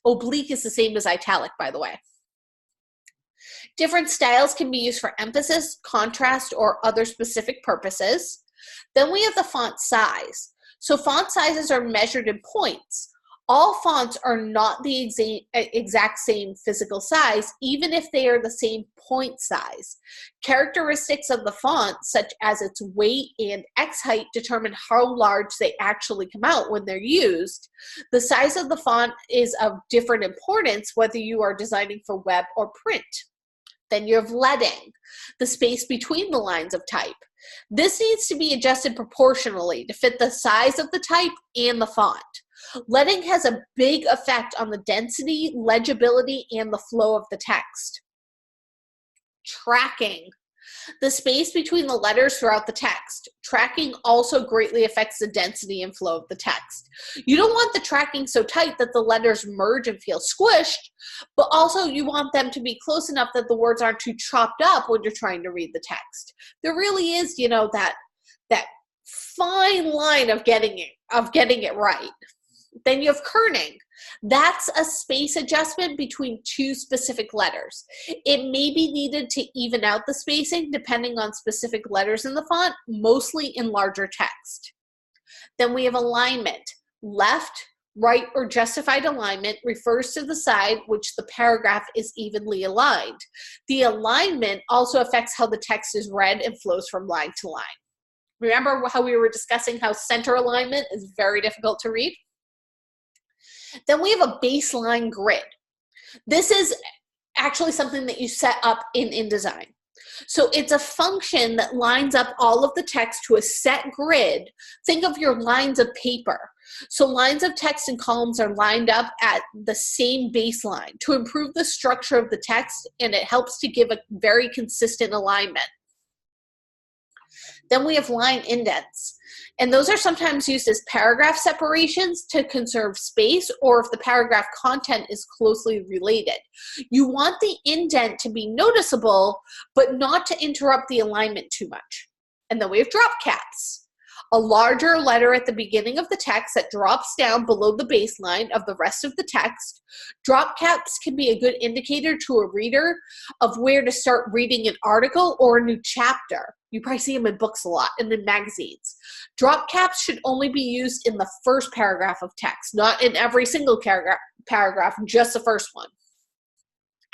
Oblique is the same as italic, by the way. Different styles can be used for emphasis, contrast, or other specific purposes. Then we have the font size. So font sizes are measured in points. All fonts are not the exact same physical size, even if they are the same point size. Characteristics of the font, such as its weight and X height, determine how large they actually come out when they're used. The size of the font is of different importance whether you are designing for web or print. Then you have leading, the space between the lines of type. This needs to be adjusted proportionally to fit the size of the type and the font. Leading has a big effect on the density, legibility, and the flow of the text. Tracking, the space between the letters throughout the text. Tracking also greatly affects the density and flow of the text. You don't want the tracking so tight that the letters merge and feel squished, but also you want them to be close enough that the words aren't too chopped up when you're trying to read the text. There really is, you know, that fine line of getting it right. Then you have kerning. That's a space adjustment between two specific letters. It may be needed to even out the spacing depending on specific letters in the font, mostly in larger text. Then we have alignment. Left, right, or justified alignment refers to the side which the paragraph is evenly aligned. The alignment also affects how the text is read and flows from line to line. Remember how we were discussing how center alignment is very difficult to read? Then we have a baseline grid. This is actually something that you set up in InDesign. So it's a function that lines up all of the text to a set grid. Think of your lines of paper. So lines of text and columns are lined up at the same baseline to improve the structure of the text, and it helps to give a very consistent alignment. Then we have line indents, and those are sometimes used as paragraph separations to conserve space or if the paragraph content is closely related. You want the indent to be noticeable, but not to interrupt the alignment too much. And then we have drop caps, a larger letter at the beginning of the text that drops down below the baseline of the rest of the text. Drop caps can be a good indicator to a reader of where to start reading an article or a new chapter. You probably see them in books a lot and in magazines. Drop caps should only be used in the first paragraph of text, not in every single paragraph, just the first one.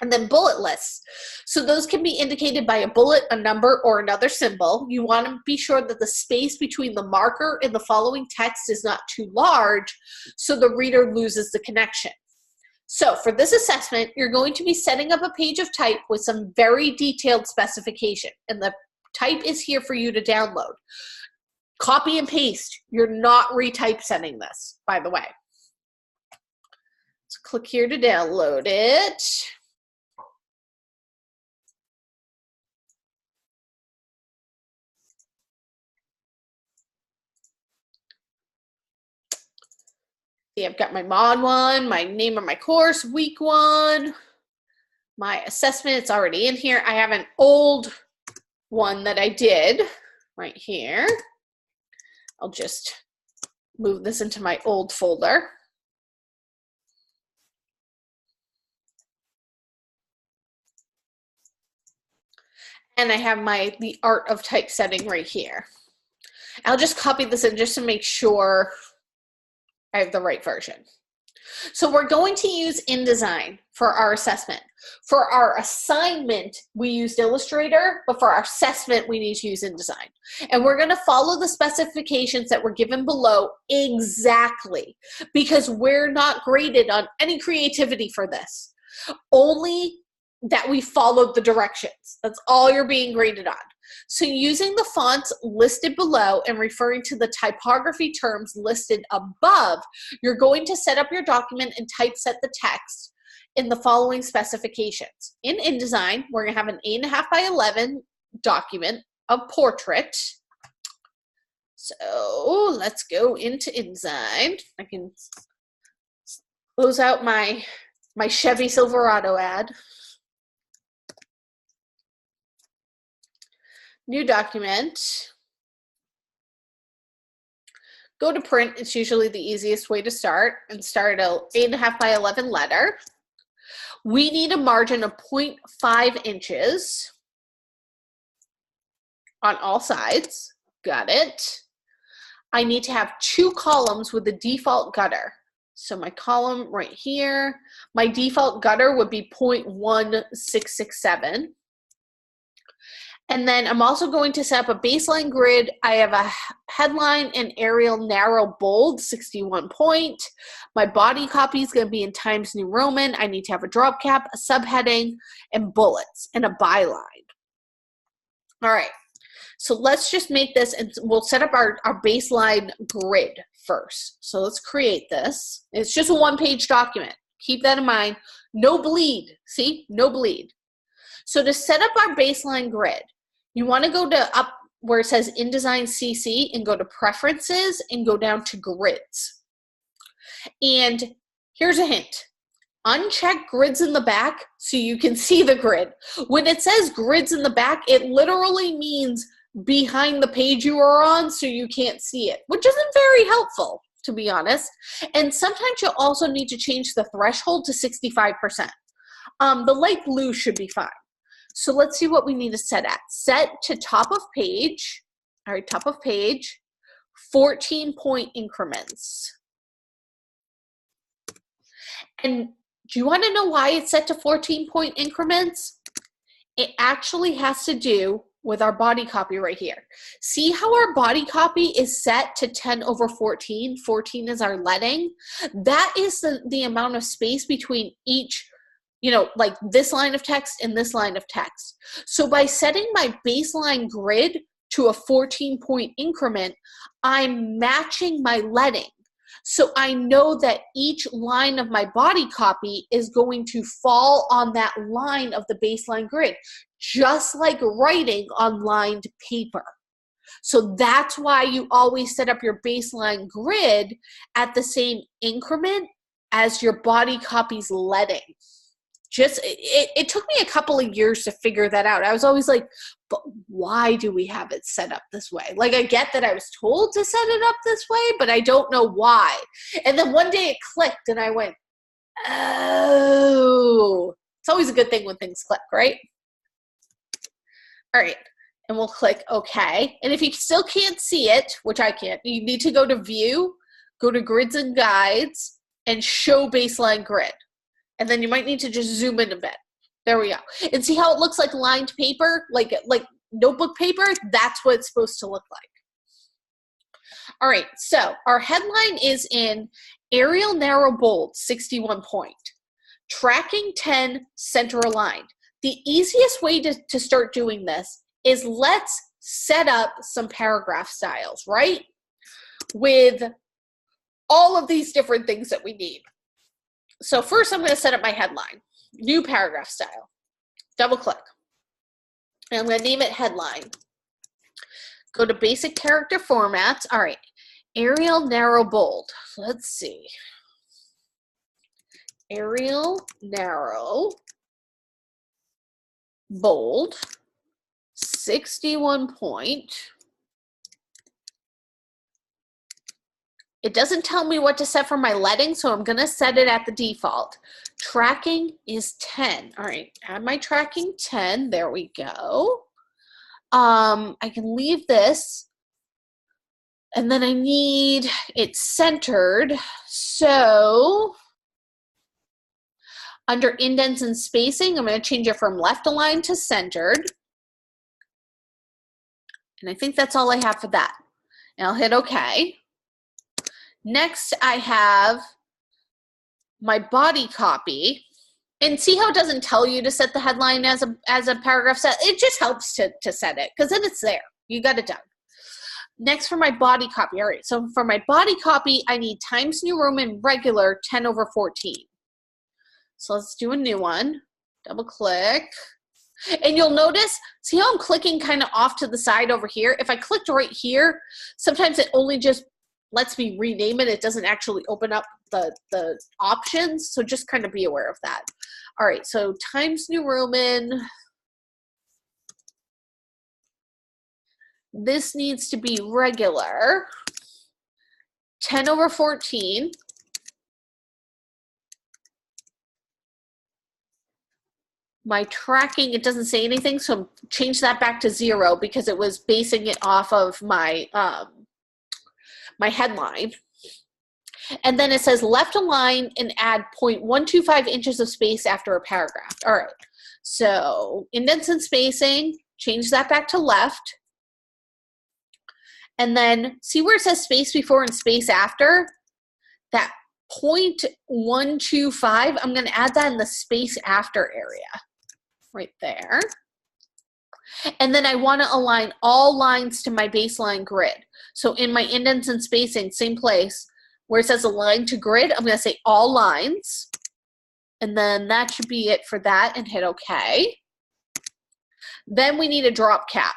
And then bullet lists. So those can be indicated by a bullet, a number, or another symbol. You want to be sure that the space between the marker and the following text is not too large so the reader loses the connection. So for this assessment, you're going to be setting up a page of type with some very detailed specification, and the type is here for you to download. Copy and paste. You're not retypesetting this, by the way. So click here to download it. See, I've got my mod 1, my name of my course, week 1, my assessment, it's already in here. I have an old one that I did right here. I'll just move this into my old folder. And I have the art of typesetting right here. I'll just copy this in just to make sure I have the right version. So we're going to use InDesign for our assessment. For our assignment, we used Illustrator, but for our assessment, we need to use InDesign. And we're going to follow the specifications that were given below exactly, because we're not graded on any creativity for this. Only that we followed the directions. That's all you're being graded on. So using the fonts listed below and referring to the typography terms listed above, you're going to set up your document and typeset the text in the following specifications. In InDesign, we're going to have an 8.5 by 11 document, a portrait. So let's go into InDesign. I can close out my Chevy Silverado ad. New document. Go to print. It's usually the easiest way to start, and start a 8.5 by 11 letter. We need a margin of 0.5 inches on all sides. Got it. I need to have 2 columns with the default gutter. So my column right here, my default gutter would be 0.1667. And then I'm also going to set up a baseline grid. I have a headline and Arial narrow bold, 61 point. My body copy is going to be in Times New Roman. I need to have a drop cap, a subheading, and bullets, and a byline. All right, so let's just make this, and we'll set up our baseline grid first. So let's create this. It's just a one-page document. Keep that in mind. No bleed. See? No bleed. So to set up our baseline grid, you want to go to up where it says InDesign CC and go to Preferences and go down to Grids. And here's a hint. Uncheck grids in the back so you can see the grid. When it says grids in the back, it literally means behind the page you are on so you can't see it, which isn't very helpful, to be honest. And sometimes you'll also need to change the threshold to 65%. The light blue should be fine. So let's see what we need to set at. Set to top of page, all right, top of page, 14-point increments. And do you want to know why it's set to 14-point increments? It actually has to do with our body copy right here. See how our body copy is set to 10/14? 14 is our leading. That is the amount of space between each, like this line of text and this line of text. So by setting my baseline grid to a 14-point increment, I'm matching my leading. So I know that each line of my body copy is going to fall on that line of the baseline grid, just like writing on lined paper. So that's why you always set up your baseline grid at the same increment as your body copy's leading. It took me a couple of years to figure that out. I was always like, but why do we have it set up this way? Like, I get that I was told to set it up this way, but I don't know why. And then one day it clicked and I went, oh. It's always a good thing when things click, right? All right, and we'll click OK. And if you still can't see it, which I can't, you need to go to View, go to Grids and Guides, and Show Baseline Grid. And then you might need to just zoom in a bit. There we go. And see how it looks like lined paper, like notebook paper? That's what it's supposed to look like. All right, so our headline is in Arial narrow bold, 61 point. Tracking 10, center aligned. The easiest way to start doing this is let's set up some paragraph styles, right? With all of these different things that we need. So first I'm going to set up my headline, new paragraph style, double click. And I'm going to name it headline. Go to basic character formats. All right, Arial narrow bold. Let's see. Arial narrow bold, 61 point. It doesn't tell me what to set for my leading, so I'm going to set it at the default. Tracking is 10. All right, add my tracking 10. There we go. I can leave this. And then I need it centered. So under indents and spacing, I'm going to change it from left aligned to centered. And I think that's all I have for that. And I'll hit OK. Next, I have my body copy. And see how it doesn't tell you to set the headline as a paragraph set? It just helps to set it, because then it's there. You got it done. Next, for my body copy. All right, so for my body copy, I need Times New Roman regular 10/14. So let's do a new one. Double click. And you'll notice, see how I'm clicking kind of off to the side over here? If I clicked right here, sometimes it only just lets me rename it. It doesn't actually open up the options. So just kind of be aware of that. All right, so Times New Roman. This needs to be regular. 10/14. My tracking, it doesn't say anything, so change that back to 0 because it was basing it off of my my headline. And then it says left align and add 0.125 inches of space after a paragraph. All right. So indents and spacing, change that back to left. And then see where it says space before and space after? That 0.125, I'm going to add that in the space after area right there. And then I want to align all lines to my baseline grid. So in my indents and spacing, same place, where it says align to grid, I'm going to say all lines. And then that should be it for that, and hit OK. Then we need a drop cap.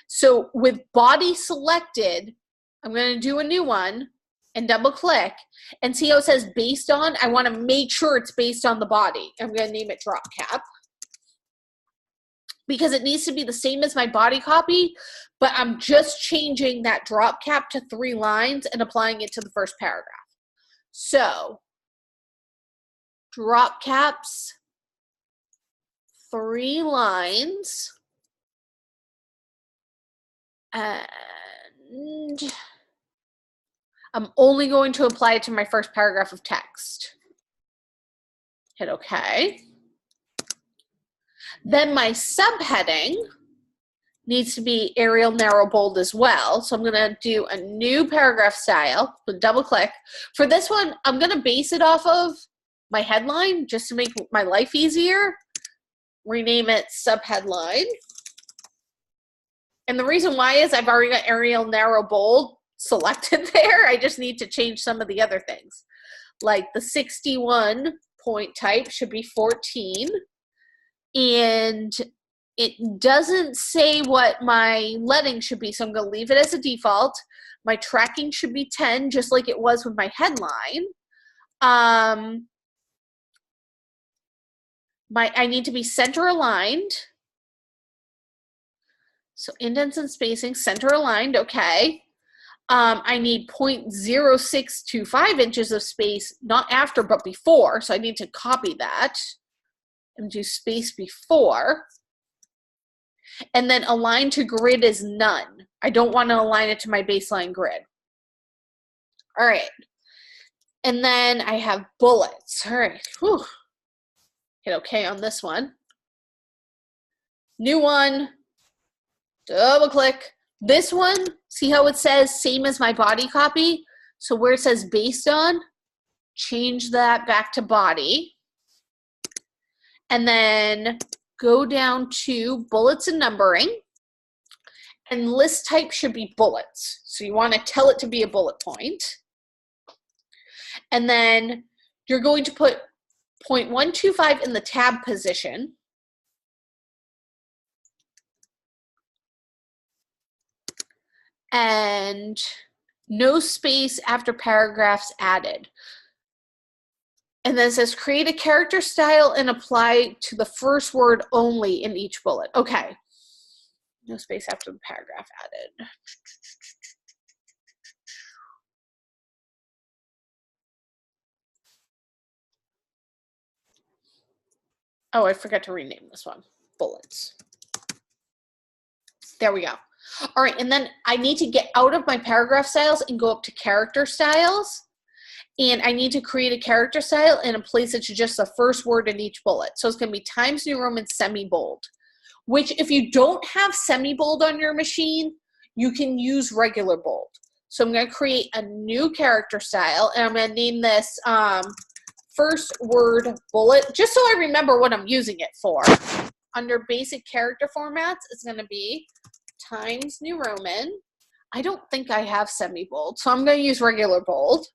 So with body selected, I'm going to do a new one and double click and see how it says based on. I want to make sure it's based on the body. I'm going to name it drop cap because it needs to be the same as my body copy, but I'm just changing that drop cap to 3 lines and applying it to the first paragraph. So drop caps, 3 lines, and I'm only going to apply it to my first paragraph of text. Hit OK. Then my subheading needs to be Arial narrow bold as well. So I'm going to do a new paragraph style with double click. For this one, I'm going to base it off of my headline just to make my life easier. Rename it subheadline. And the reason why is I've already got Arial narrow bold selected there. I just need to change some of the other things. Like the 61 point type should be 14. And it doesn't say what my leading should be, so I'm going to leave it as a default. My tracking should be 10, just like it was with my headline. I need to be center aligned. So indents and spacing, center aligned, okay. I need 0.0625 inches of space, not after, but before. So I need to copy that and do space before. And then align to grid is none. I don't want to align it to my baseline grid. All right. And then I have bullets. All right. Whew. Hit OK on this one. New one. Double click. This one, see how it says same as my body copy? So where it says based on, change that back to body. And then go down to bullets and numbering. And list type should be bullets. So you want to tell it to be a bullet point. And then you're going to put 0.125 in the tab position. And no space after paragraphs added. And then it says create a character style and apply to the first word only in each bullet. Okay. No space after the paragraph added. Oh, I forgot to rename this one. Bullets. There we go. All right, and then I need to get out of my paragraph styles and go up to character styles. And I need to create a character style and place it to just the first word in each bullet. So it's going to be Times New Roman semi-bold, which if you don't have semi-bold on your machine, you can use regular bold. So I'm going to create a new character style, and I'm going to name this first word bullet, just so I remember what I'm using it for. Under basic character formats, it's going to be Times New Roman. I don't think I have semi-bold, so I'm going to use regular bold.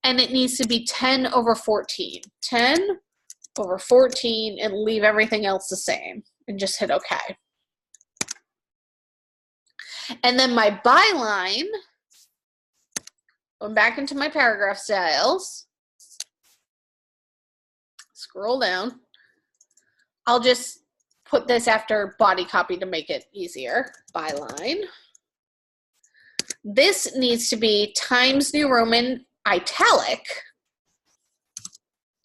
And it needs to be 10 over 14. 10 over 14 and leave everything else the same. And just hit OK. And then my byline, going back into my paragraph styles, scroll down. I'll just put this after body copy to make it easier. Byline. This needs to be Times New Roman italic,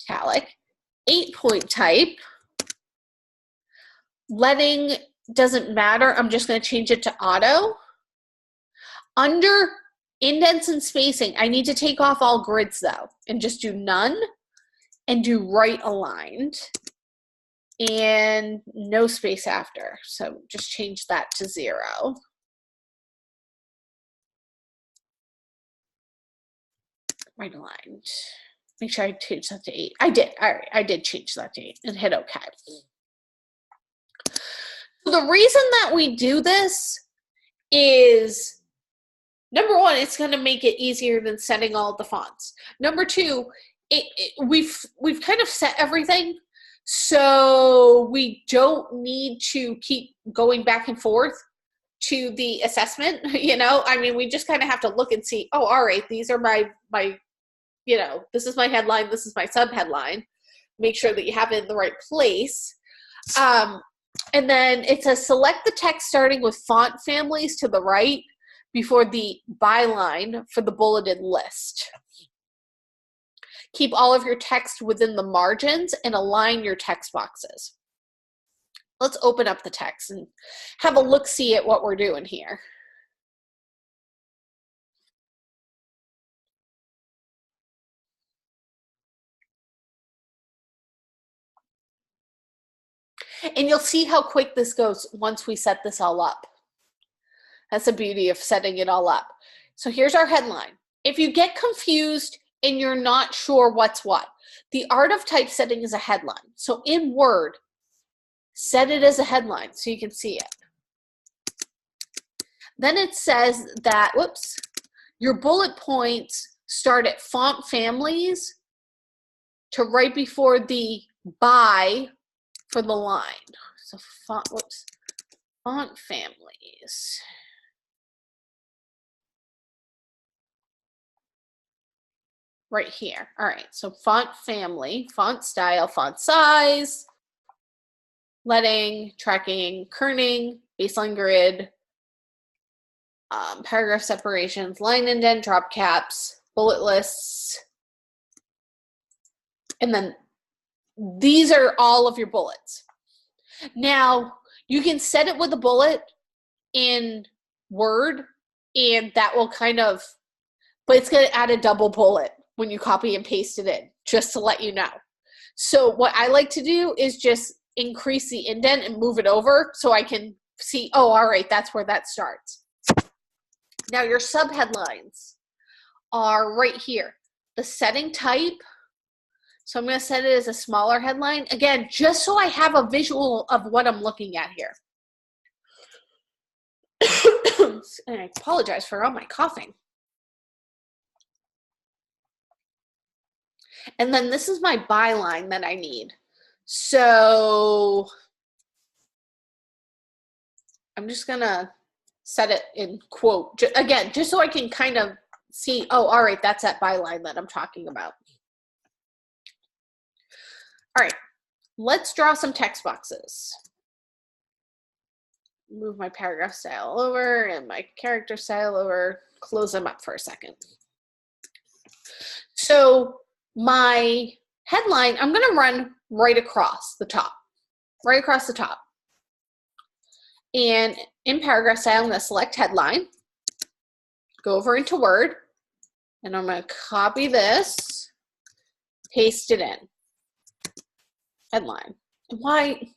8-point type. Leading doesn't matter. I'm just going to change it to auto. Under Indents and spacing. I need to take off all grids though and just do none and do right aligned and no space after. So just change that to 0. Right aligned. Make sure I change that to 8. I did. All right. I did change that to 8 and hit OK. So the reason that we do this is, number one, it's going to make it easier than setting all the fonts. Number two, we've kind of set everything, so we don't need to keep going back and forth to the assessment. You know, I mean, we just kind of have to look and see, oh, all right, these are my you know, this is my headline, this is my sub headline. Make sure that you have it in the right place. And then it says select the text starting with font families to the right before the byline for the bulleted list. Keep all of your text within the margins and align your text boxes. Let's open up the text and have a look-see at what we're doing here. And you'll see how quick this goes once we set this all up. That's the beauty of setting it all up. So here's our headline. If you get confused and you're not sure what's what, the art of typesetting is a headline. So in Word, set it as a headline so you can see it. Then it says that, whoops, your bullet points start at font families to right before the by for the line. So font families. Right here. All right, so font family, font style, font size, leading, tracking, kerning, baseline grid, paragraph separations, line indent, drop caps, bullet lists, and then these are all of your bullets. Now, you can set it with a bullet in Word, and that will kind of, but it's going to add a double bullet when you copy and paste it in, just to let you know. So what I like to do is just increase the indent and move it over so I can see, oh, all right, that's where that starts. Now your subheadlines are right here. The setting type. So I'm going to set it as a smaller headline. Again, just so I have a visual of what I'm looking at here. And I apologize for all my coughing. And then this is my byline that I need. So I'm just going to set it in quote. Again, just so I can kind of see, oh, all right, that's that byline that I'm talking about. All right, let's draw some text boxes. Move my paragraph style over and my character style over, close them up for a second. So my headline, I'm going to run right across the top. And in paragraph style, I'm going to select headline, go over into Word, and I'm going to copy this, paste it in. Headline. Why?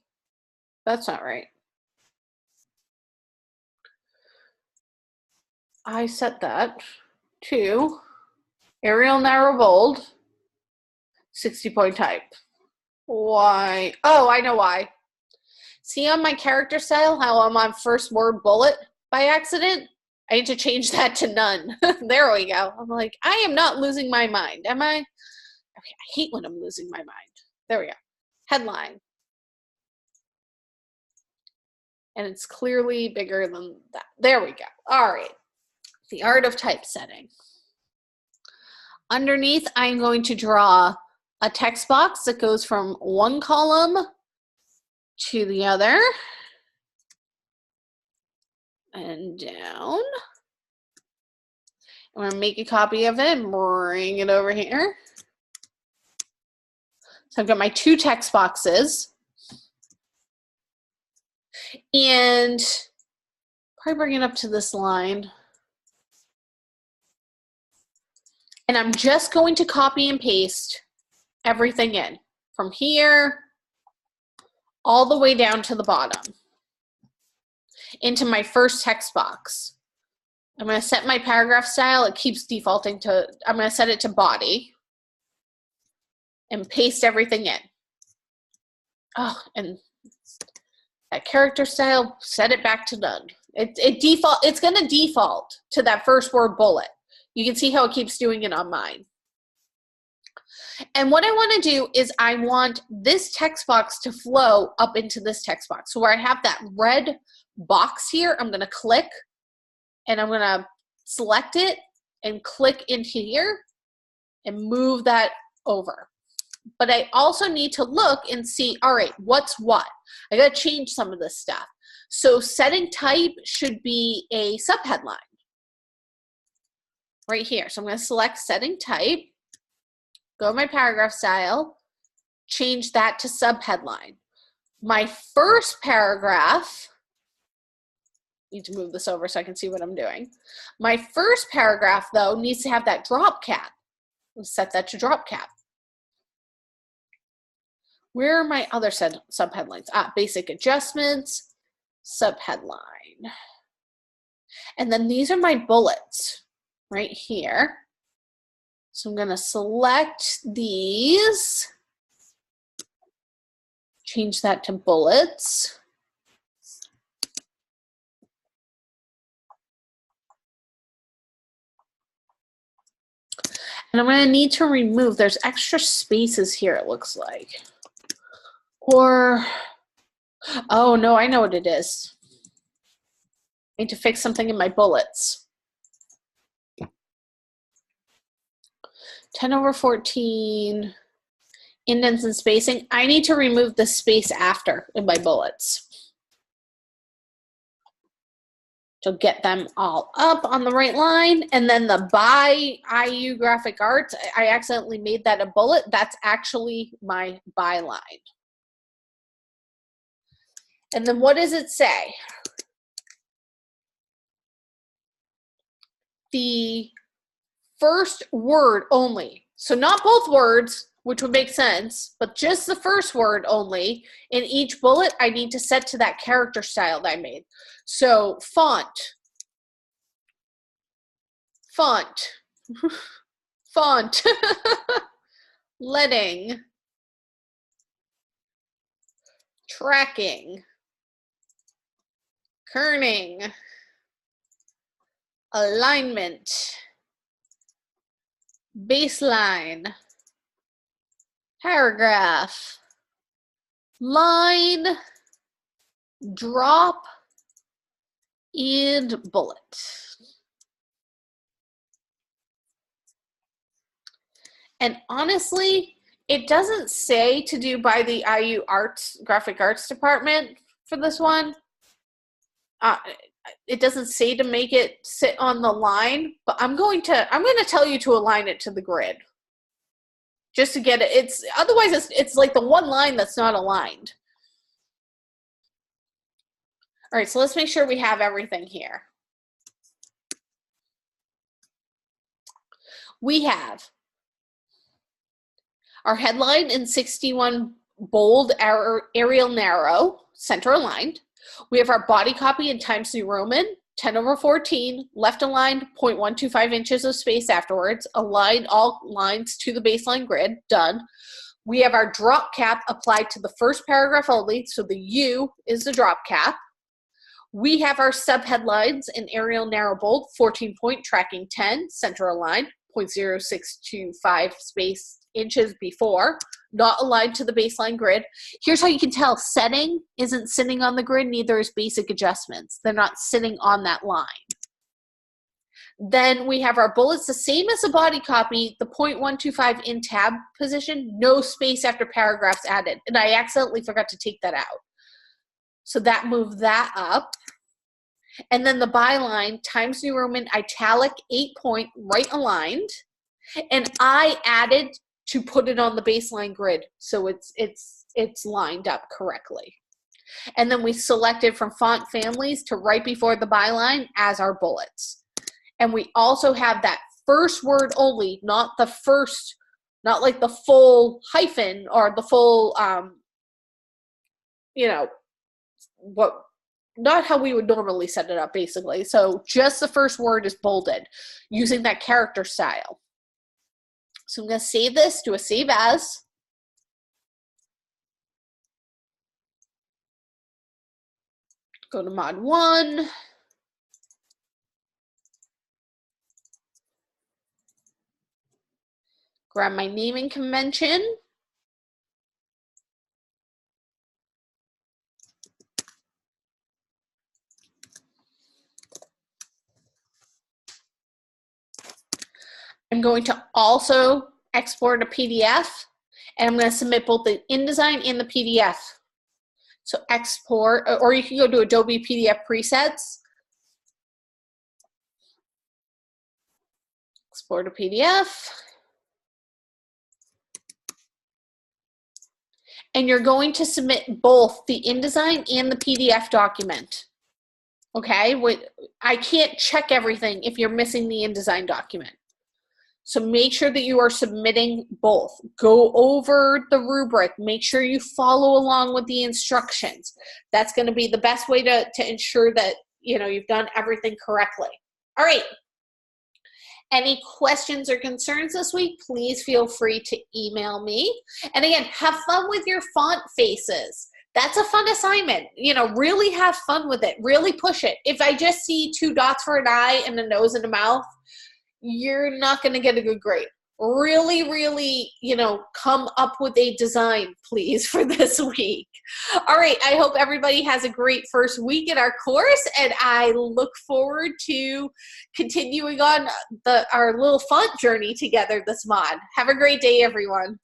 That's not right. I set that to Arial narrow bold, 60-point type. Why? Oh, I know why. See on my character style how I'm on first word bullet by accident? I need to change that to none. There we go. I'm like, I am not losing my mind, am I? Okay, I hate when I'm losing my mind. There we go. Headline. And it's clearly bigger than that. There we go. All right. The art of typesetting. Underneath, I'm going to draw a text box that goes from one column to the other and down. I'm going to make a copy of it and bring it over here. So I've got my two text boxes. And probably bring it up to this line. And I'm just going to copy and paste everything in from here all the way down to the bottom into my first text box. I'm going to set my paragraph style. It keeps defaulting to, I'm going to set it to body and paste everything in. Oh, and that character style, set it back to none. It's going to default to that first word bullet. You can see how it keeps doing it on mine. And what I want to do is I want this text box to flow up into this text box. So where I have that red box here, I'm going to click and I'm going to select it and click into here and move that over. But I also need to look and see, all right, what's what? I got to change some of this stuff. So setting type should be a subheadline right here. So I'm going to select setting type, go to my paragraph style, change that to subheadline. My first paragraph, need to move this over so I can see what I'm doing. My first paragraph, though, needs to have that drop cap. Let's set that to drop cap. Where are my other subheadlines? Basic adjustments, subheadline. And then these are my bullets right here. So I'm going to select these, change that to bullets. And I'm going to need to remove, there's extra spaces here, it looks like. Or, oh no, I know what it is. I need to fix something in my bullets. 10/14, indents and spacing. I need to remove the space after in my bullets to get them all up on the right line. And then the by IU graphic arts, I accidentally made that a bullet. That's actually my byline. And then what does it say? The first word only. So not both words, which would make sense, but just the first word only. In each bullet, I need to set to that character style that I made. So font, font, leading, tracking, kerning, alignment, baseline, paragraph, line, drop, and bullet. And honestly, it doesn't say to do by the IU Arts, Graphic Arts Department for this one. It doesn't say to make it sit on the line, but I'm going to tell you to align it to the grid. Just to get it, otherwise it's like the one line that's not aligned. All right, so let's make sure we have everything here. We have our headline in 61 bold, Arial narrow, center aligned. We have our body copy in Times New Roman, 10/14, left aligned, 0.125 inches of space afterwards, align all lines to the baseline grid, done. We have our drop cap applied to the first paragraph only, so the U is the drop cap. We have our subheadlines in Arial narrow bold, 14 point, tracking 10, center aligned, 0.0625 space inches before, not aligned to the baseline grid. Here's how you can tell setting isn't sitting on the grid, neither is basic adjustments. They're not sitting on that line. Then we have our bullets, the same as the body copy, the 0.125 in tab position, no space after paragraphs added. And I accidentally forgot to take that out. So that moved that up. And then the byline, Times New Roman, italic, 8 point, right aligned. And I added to put it on the baseline grid so it's lined up correctly. And then we selected from font families to right before the byline as our bullets. And we also have that first word only, not the first, not like the full hyphen or the full, you know, what, not how we would normally set it up, basically. So just the first word is bolded using that character style. So I'm going to save this, do a save as. Go to mod 1. Grab my naming convention. I'm going to also export a PDF, and I'm going to submit both the InDesign and the PDF. So export, or you can go to Adobe PDF presets. Export a PDF. And you're going to submit both the InDesign and the PDF document. Okay, I can't check everything if you're missing the InDesign document. So make sure that you are submitting both. Go over the rubric. Make sure you follow along with the instructions. That's going to be the best way to ensure that, you know, you've done everything correctly. All right. Any questions or concerns this week, please feel free to email me. And again, have fun with your font faces. That's a fun assignment. You know, really have fun with it. Really push it. If I just see 2 dots for an eye and a nose and a mouth, you're not going to get a good grade. Really, really, you know, come up with a design, please, for this week. All right, I hope everybody has a great first week in our course, and I look forward to continuing on our little font journey together this mod. Have a great day, everyone.